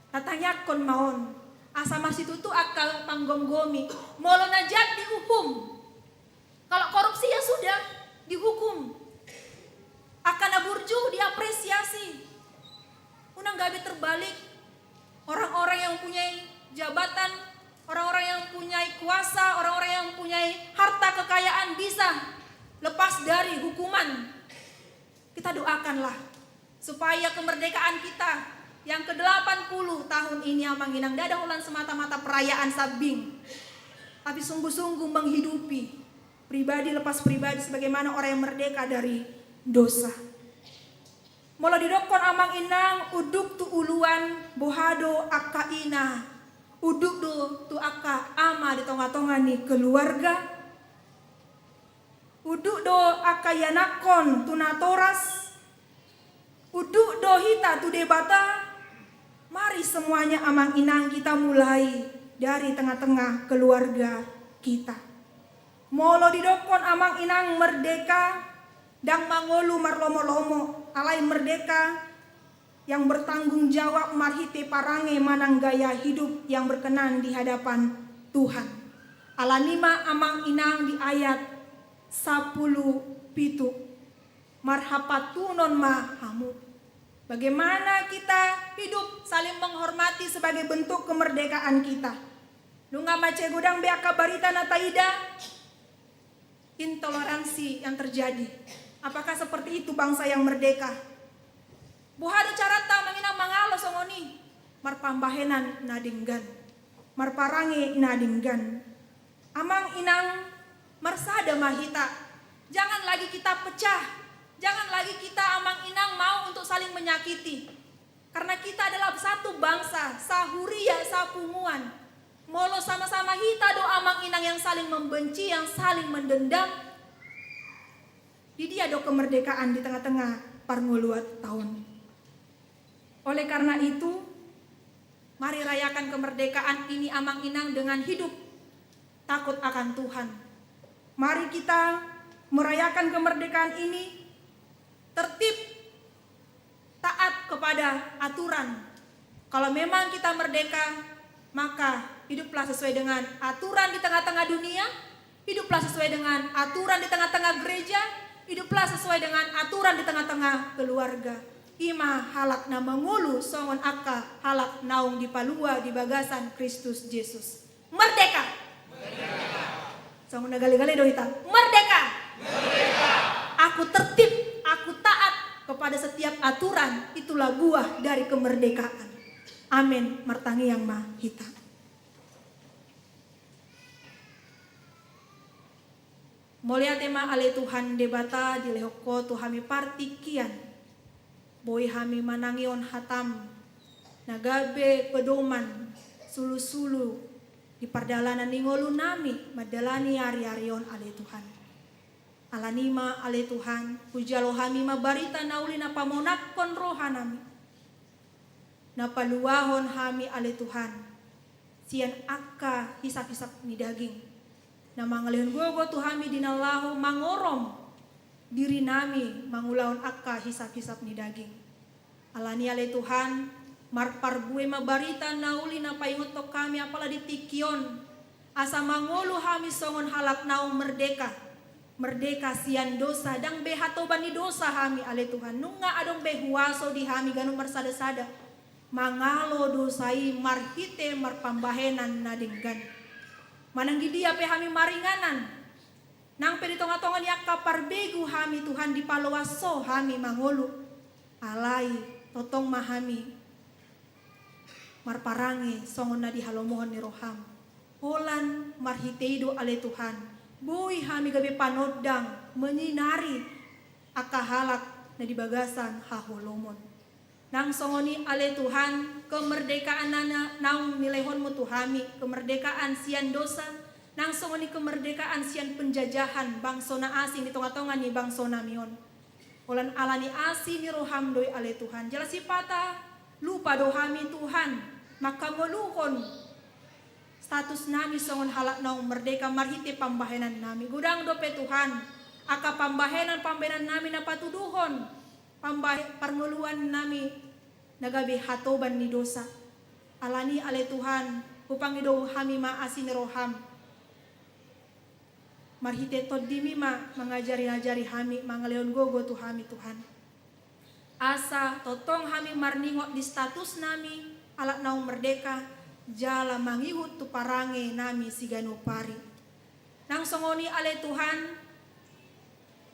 Katanya kon maon, asa masih tutu akal panggom-gomi, molo najat dihukum. Kalau korupsi ya sudah dihukum. Akan aburju diapresiasi. Unang gabi terbalik, orang-orang yang punya jabatan, orang-orang yang punya kuasa, orang-orang yang punya harta kekayaan bisa lepas dari hukuman. Kita doakanlah supaya kemerdekaan kita yang ke-80 tahun ini amang inang dada ulan semata-mata perayaan sabing, tapi sungguh-sungguh menghidupi pribadi lepas pribadi sebagaimana orang yang merdeka dari dosa. Mula didokon amang inang uduk tu uluan bohado akaina, uduk tu aka ama di tongah-tongah ni keluarga, uduk do akayanakon tunatoras, uduk do hita tu debata. Mari semuanya amang inang kita mulai dari tengah-tengah keluarga kita. Molo didokon amang inang merdeka dang mangolu marlomo-lomo alai merdeka yang bertanggung jawab marhite parange manang gaya hidup yang berkenan di hadapan Tuhan. Alanima amang inang di ayat 10 pitu marhapatunon mahamu. Bagaimana kita hidup saling menghormati sebagai bentuk kemerdekaan kita. Nunga mace gudang beaka barita nataida intoleransi yang terjadi. Apakah seperti itu bangsa yang merdeka? Buhada carata manginang mangalo songoni marpambahenan nadinggan, marparange nadinggan. Amang inang marsada mahita. Jangan lagi kita pecah. Jangan lagi kita amang inang mau untuk saling menyakiti. Karena kita adalah satu bangsa, sahuria, sapunguan. Molo sama-sama hita do amang inang yang saling membenci, yang saling mendendam. Di dia do kemerdekaan di tengah-tengah parnguluat tahun. Oleh karena itu, mari rayakan kemerdekaan ini amang inang dengan hidup takut akan Tuhan. Mari kita merayakan kemerdekaan ini tertib, taat kepada aturan. Kalau memang kita merdeka, maka hiduplah sesuai dengan aturan di tengah-tengah dunia, hiduplah sesuai dengan aturan di tengah-tengah gereja, hiduplah sesuai dengan aturan di tengah-tengah keluarga. Ima halak na mangulu songon aka halak naung di palua di bagasan Kristus Yesus. Merdeka. Merdeka. Songon nagali-gali dohita. Merdeka. Merdeka. Aku tertib. Aku taat kepada setiap aturan, itulah buah dari kemerdekaan. Amin. Martangi yang mahita. Mulia tema ale Tuhan debata di lehoko tuhami partikian. Boy hami manangion hatam. Nagabe pedoman sulu-sulu di pardalanan ningolu nami madalani ari-arion ale Tuhan. Alanima ale Tuhan, pujalo hami mabarita nauli na pamonakon rohanami. Napaluahon hami ale Tuhan, sian akka hisap-hisap ni daging. Na mangalihon gogo tuhami dinalahu mangorom diri nami mangulahon akka hisap-hisap ni daging. Alani ale Tuhan, marparbue mabarita nauli na paingotok kami apala ditikion. Asa mangulu hami songon halak naung merdeka. Merdeka sian dosa dang behatoban ni dosa hami ale Tuhan. Nunga adong behuaso di hami ganung marsada-sada. Mangalo dosai marhite marpambahenan nadinggan. Manang di dia pe hami maringanan. Nang peritonga-tonga ni akka parbegu hami Tuhan di palawaso hami mangolu. Alai totong mahami. Marparange songon na di halomohon ni roham. Holan marhiteido ale Tuhan. Boy hami gabi panodang menyinari akahalak na di bagasan haholomon. Nang songoni ale Tuhan kemerdekaan nana naung nilehon mo tuhami kemerdekaan sian dosa. Nang songoni kemerdekaan sian penjajahan bangsona asing di tonga-tonga ni bangsona mion. Olan alani asing ni roham doi ale Tuhan. Jelas sipata lupa dohami Tuhan maka meluhon status nami songon halak naung merdeka marhite pambahenan nami. Gudang dope Tuhan. Aka pambahenan nami na patuduhon. Parnguluan nami nagabi hatoban ni dosa. Alani ale Tuhan. Upang ido hami maasin roham. Marhite tod dimi mangajari-ajari hami. Mangaleon gogo tu hami Tuhan. Asa totong hami marningok di status nami. Halak naung merdeka. Jala mangihut tu parange nami sigano pari. Nang songoni ale Tuhan,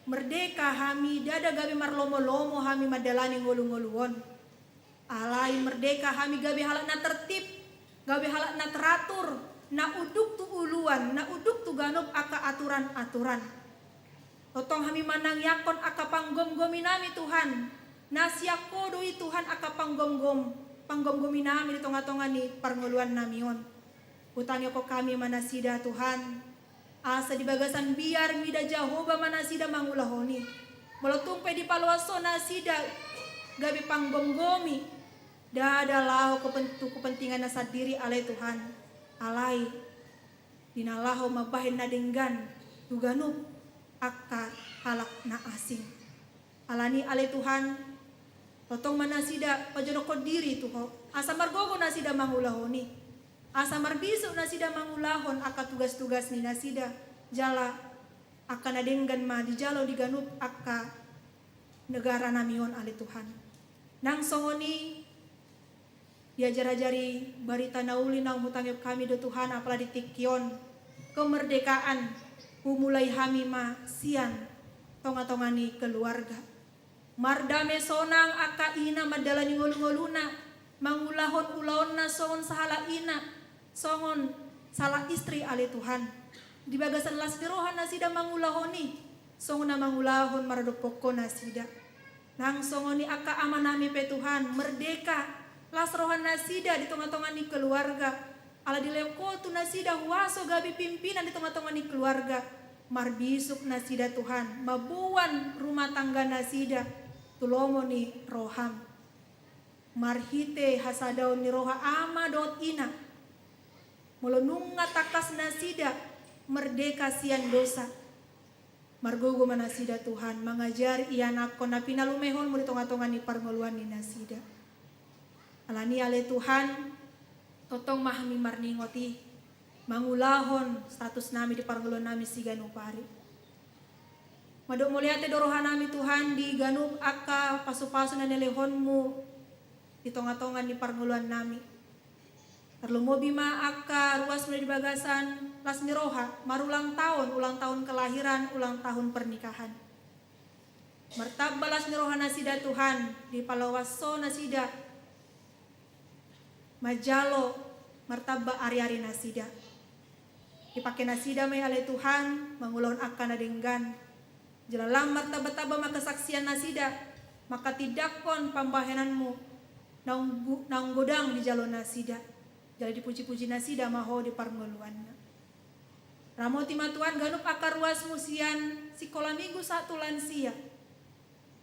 merdeka hami dada gabi marlomo-lomo hami madalani ngolu-ngoluon. Alai merdeka hami gabi halak na tertib, gabi halak na teratur, na uduk tu uluan, na uduk tu ganop aka aturan-aturan. Totong hami manang yakon aka panggom-gomi nami Tuhan. Nasiako doi Tuhan aka panggom-gomi nami di tonga-tonga ni parnguluan namion. Utangyo ko kami manasida Tuhan. Asa di bagasan biar mida Jahoba manasida mangulahoni. Molotumpe di paluaso nasida gabi panggonggomi. Dada lahu kepentingan nasa diri alai Tuhan. Alai dinalaho mabahin na denggan tuganup akka halak na asing. Alani alai Tuhan totong manasida pajonoko diri tuho. Asa margogo nasida mangulahoni. Asa marbiso nasida mangulahon akka tugas-tugas ni nasida jala akka nadenggan ma di jalo di ganup akka negara namion alai Tuhan. Nang songoni diajar-ajari barita nauli nang hutangip kami do Tuhan apala ditikyon kemerdekaan humulai hamima sian tonga-tongani keluarga. Mardame sonang akka ina madalani ngolu-ngoluna mangulahon ulaonna songon sahala ina songon salah istri alai Tuhan. Di bagasan las dirohan nasida mangulahoni songon na mangulahon maradopoko nasida. Nang songoni akka amanami pe Tuhan merdeka las rohan nasida di tengah-tengah ni keluarga. Ala dileko tu nasida huaso gabi pimpinan di tengah-tengah ni keluarga. Marbisuk nasida Tuhan mabuan rumah tangga nasida tulomo ni roham. Marhite hasadau ni roha ama dot ina. Molonunga takas nasida merdeka sian dosa. Margogo manasida Tuhan mengajari ianak ko na pinalumehon mo di tengah-tengah ni parngoluan ni nasida. Alani ale Tuhan totong mahami marningoti mangulahon status nami di parngoluan nami si ganupari. Madok muliate dorohan nami Tuhan di ganup akka pasu-pasu na nelehonmu di tengah-tengah ni parngoluan nami. Terlumo bima akka ruas mulai di bagasan las niroha marulang tahun kelahiran, ulang tahun pernikahan. Martabba las niroha nasida Tuhan di palawaso nasida majalo martabba ari-ari nasida. Dipakai nasida may alai Tuhan mangulon akka nadenggan. Jalalam martabba-tabba makasaksian nasida maka tidakon pambahenanmu naung godang di jalon nasida. Jadi dipuji-puji nasida maho di parngoluan. Ramoti matuan ganup akar ruas musian sikola minggu satu lansia.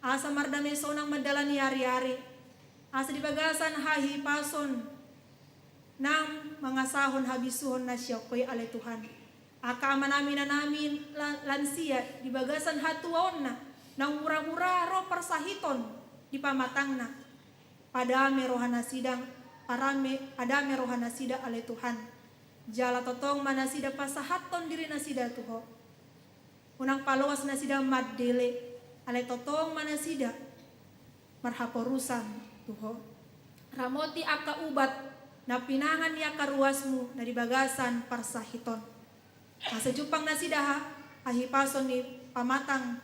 Asa mardame sonang madalani hari-hari. Asa di bagasan hahi pason nang mangasahon habisuhon nasyokoi alai Tuhan. Aka amanami na namin lansia di bagasan hatuon nang murah-murah ro persahiton di pamatangna. Padame rohana sidang parame adame rohana sida alai Tuhan. Jala totong manasida pasahaton diri nasida tuho. Unang paloas nasida maddele alai totong manasida marhaporusan tuho. Ramoti akka ubat na pinangan ni akka ruasmu na di bagasan parsahiton. Asa jupang nasida ahipason ni pamatang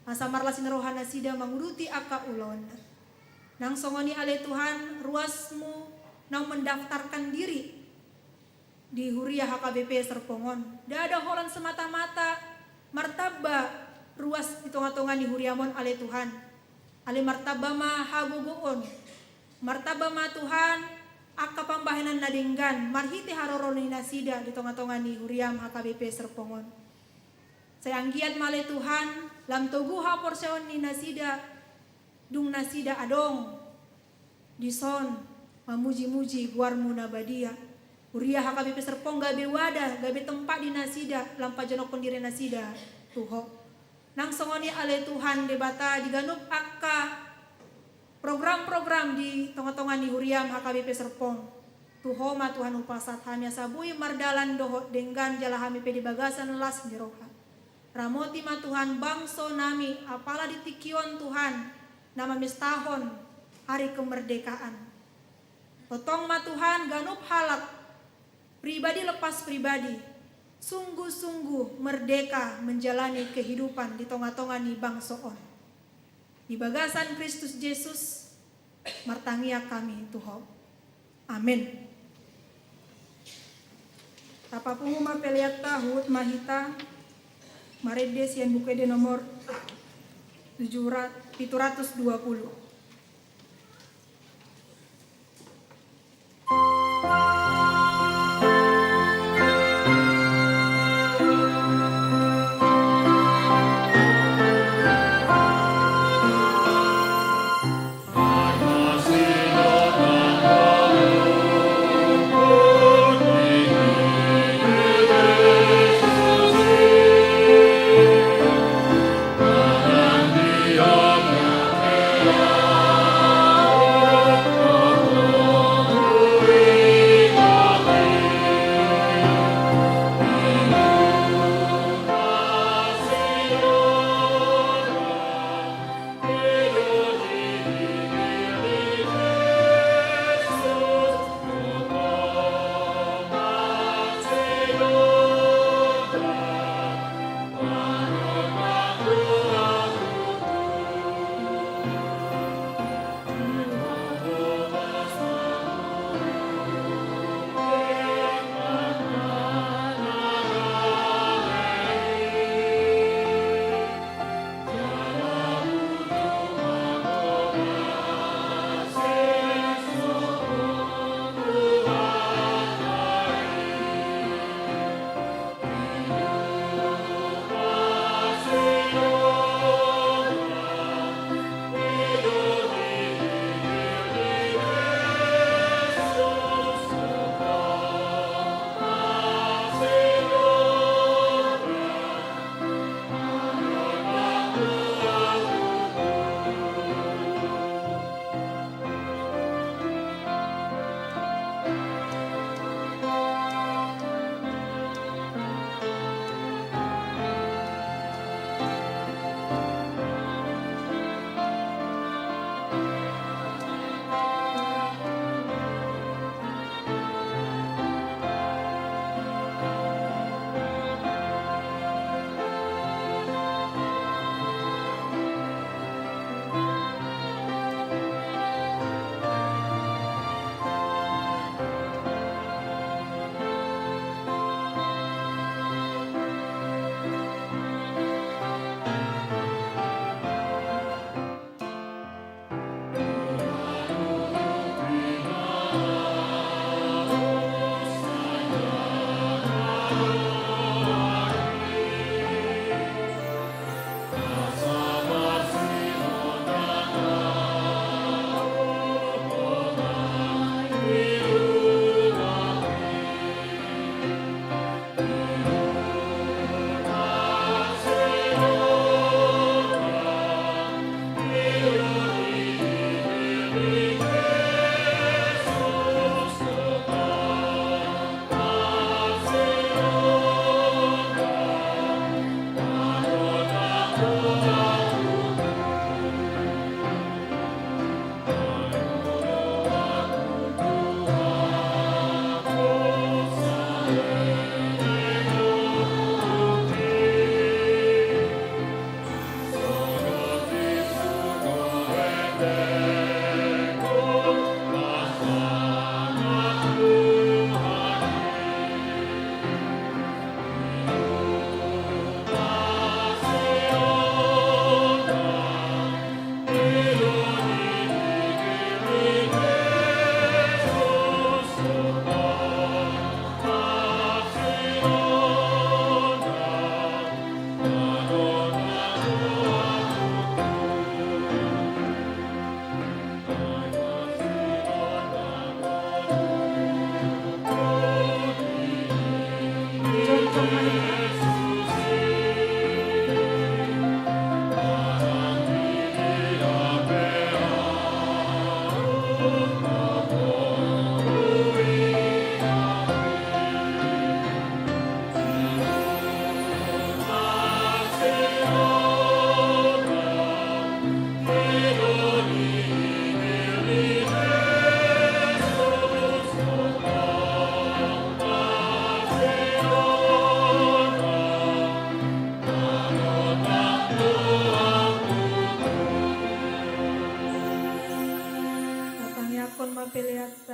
asa marlasin rohana sida manguruti akka ulon. Nang songoni alai Tuhan ruasmu nang mendaftarkan diri di Huria HKBP Serpongon. Dada holan semata-mata martabba ruas di tengah-tengah di Huriamon alai Tuhan. Ale martabba ma haguguon. Martabba ma Tuhan akka pambahenan nadinggan marhiti haroron ni nasida di tengah-tengah di Huriam HKBP Serpongon. Sayanggiat male Tuhan lam toguha porseon ni nasida dung nasida adong dison mamuji-muji guarmu nabadia. Uriah HKBP Serpong gabe wadah, gabe tempat di nasida, lampa jonokon diri nasida, tuho. Nang songoni ale Tuhan debata diganup akka program-program di tengah-tengah di Huriam HKBP Serpong. Tuho ma Tuhan upasat hamya sabui mardalan dohot denggan jala hami pedi bagasan las niroha. Ramoti ma Tuhan bangso nami apala ditikion Tuhan nama mistahon hari kemerdekaan. Totong ma Tuhan ganup halak pribadi lepas pribadi sungguh-sungguh merdeka menjalani kehidupan di tengah-tengah ni bangsoon. Di bagasan Kristus Yesus martangia kami Tuhan. Amin. Tapapungu mapeliat tahut mahita maredes yang bukede nomor 720.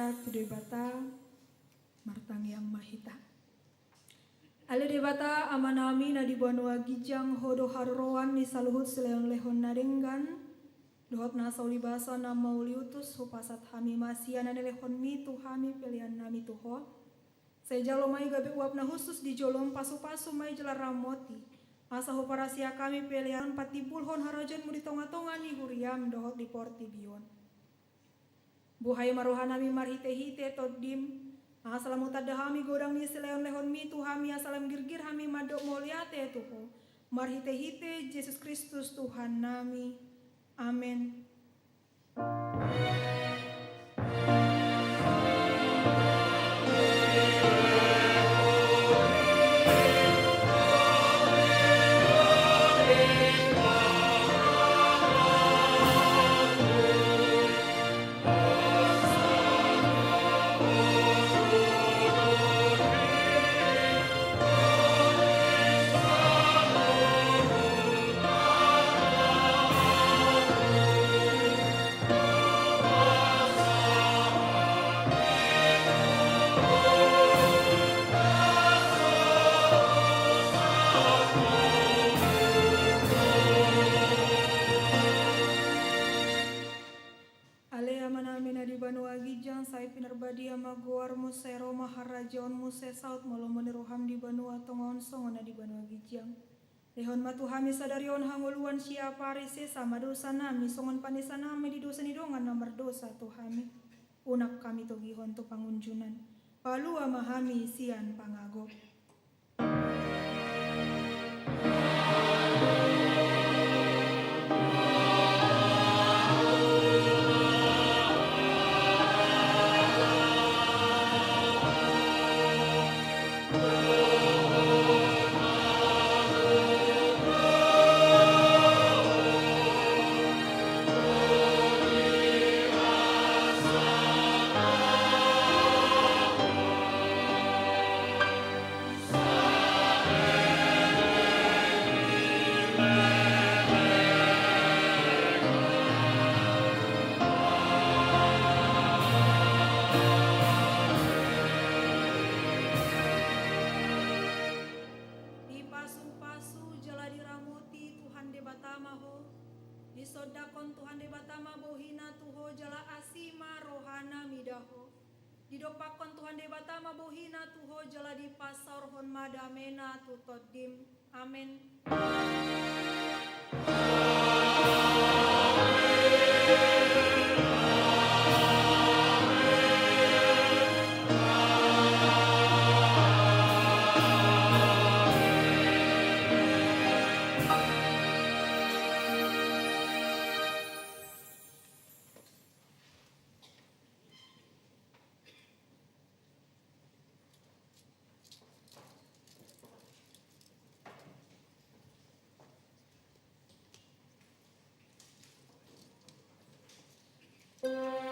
Putra tu Debata Martang Yang Mahita. Ale Debata amanami na di Banua Gijang hodo haroan ni saluhut seleon lehon nadenggan dohot na sauli basa na mauliutus hupasat hami masiana nelehon mi tu hami pilihan nami tuho. Saya jalo mai gabe uap na khusus di jolom pasu-pasu mai jelar ramoti. Asa hoparasia kami pilihan patibulhon harajan mu di tonga-tonga ni huriam dohot di porti bion. Buhay marohanami marhite-hite toddim. Asalam utadahami godang ni seleon lehon mi tuhami asalam girgir hami madok moliate tuho. Marhite-hite Yesus Kristus Tuhan nami. Amin. Badia magoar muse Roma harajaon muse saut molomoni roham di Banua tongon songon di Banua Gijang. Lehon matuhami sadarion hanguluan siapa rise sama dosa nami songon panisa nami di dosa nidongan nomor dosa tuhami. Unak kami togihon tu pangunjunan. Palua mahami sian pangagop. Disodakon Tuhan debatama bohina tuho jala asima rohana midaho. Didopakon Tuhan debatama bohina tuho jala di pasar hon madamena tutodim. Amin. Lord.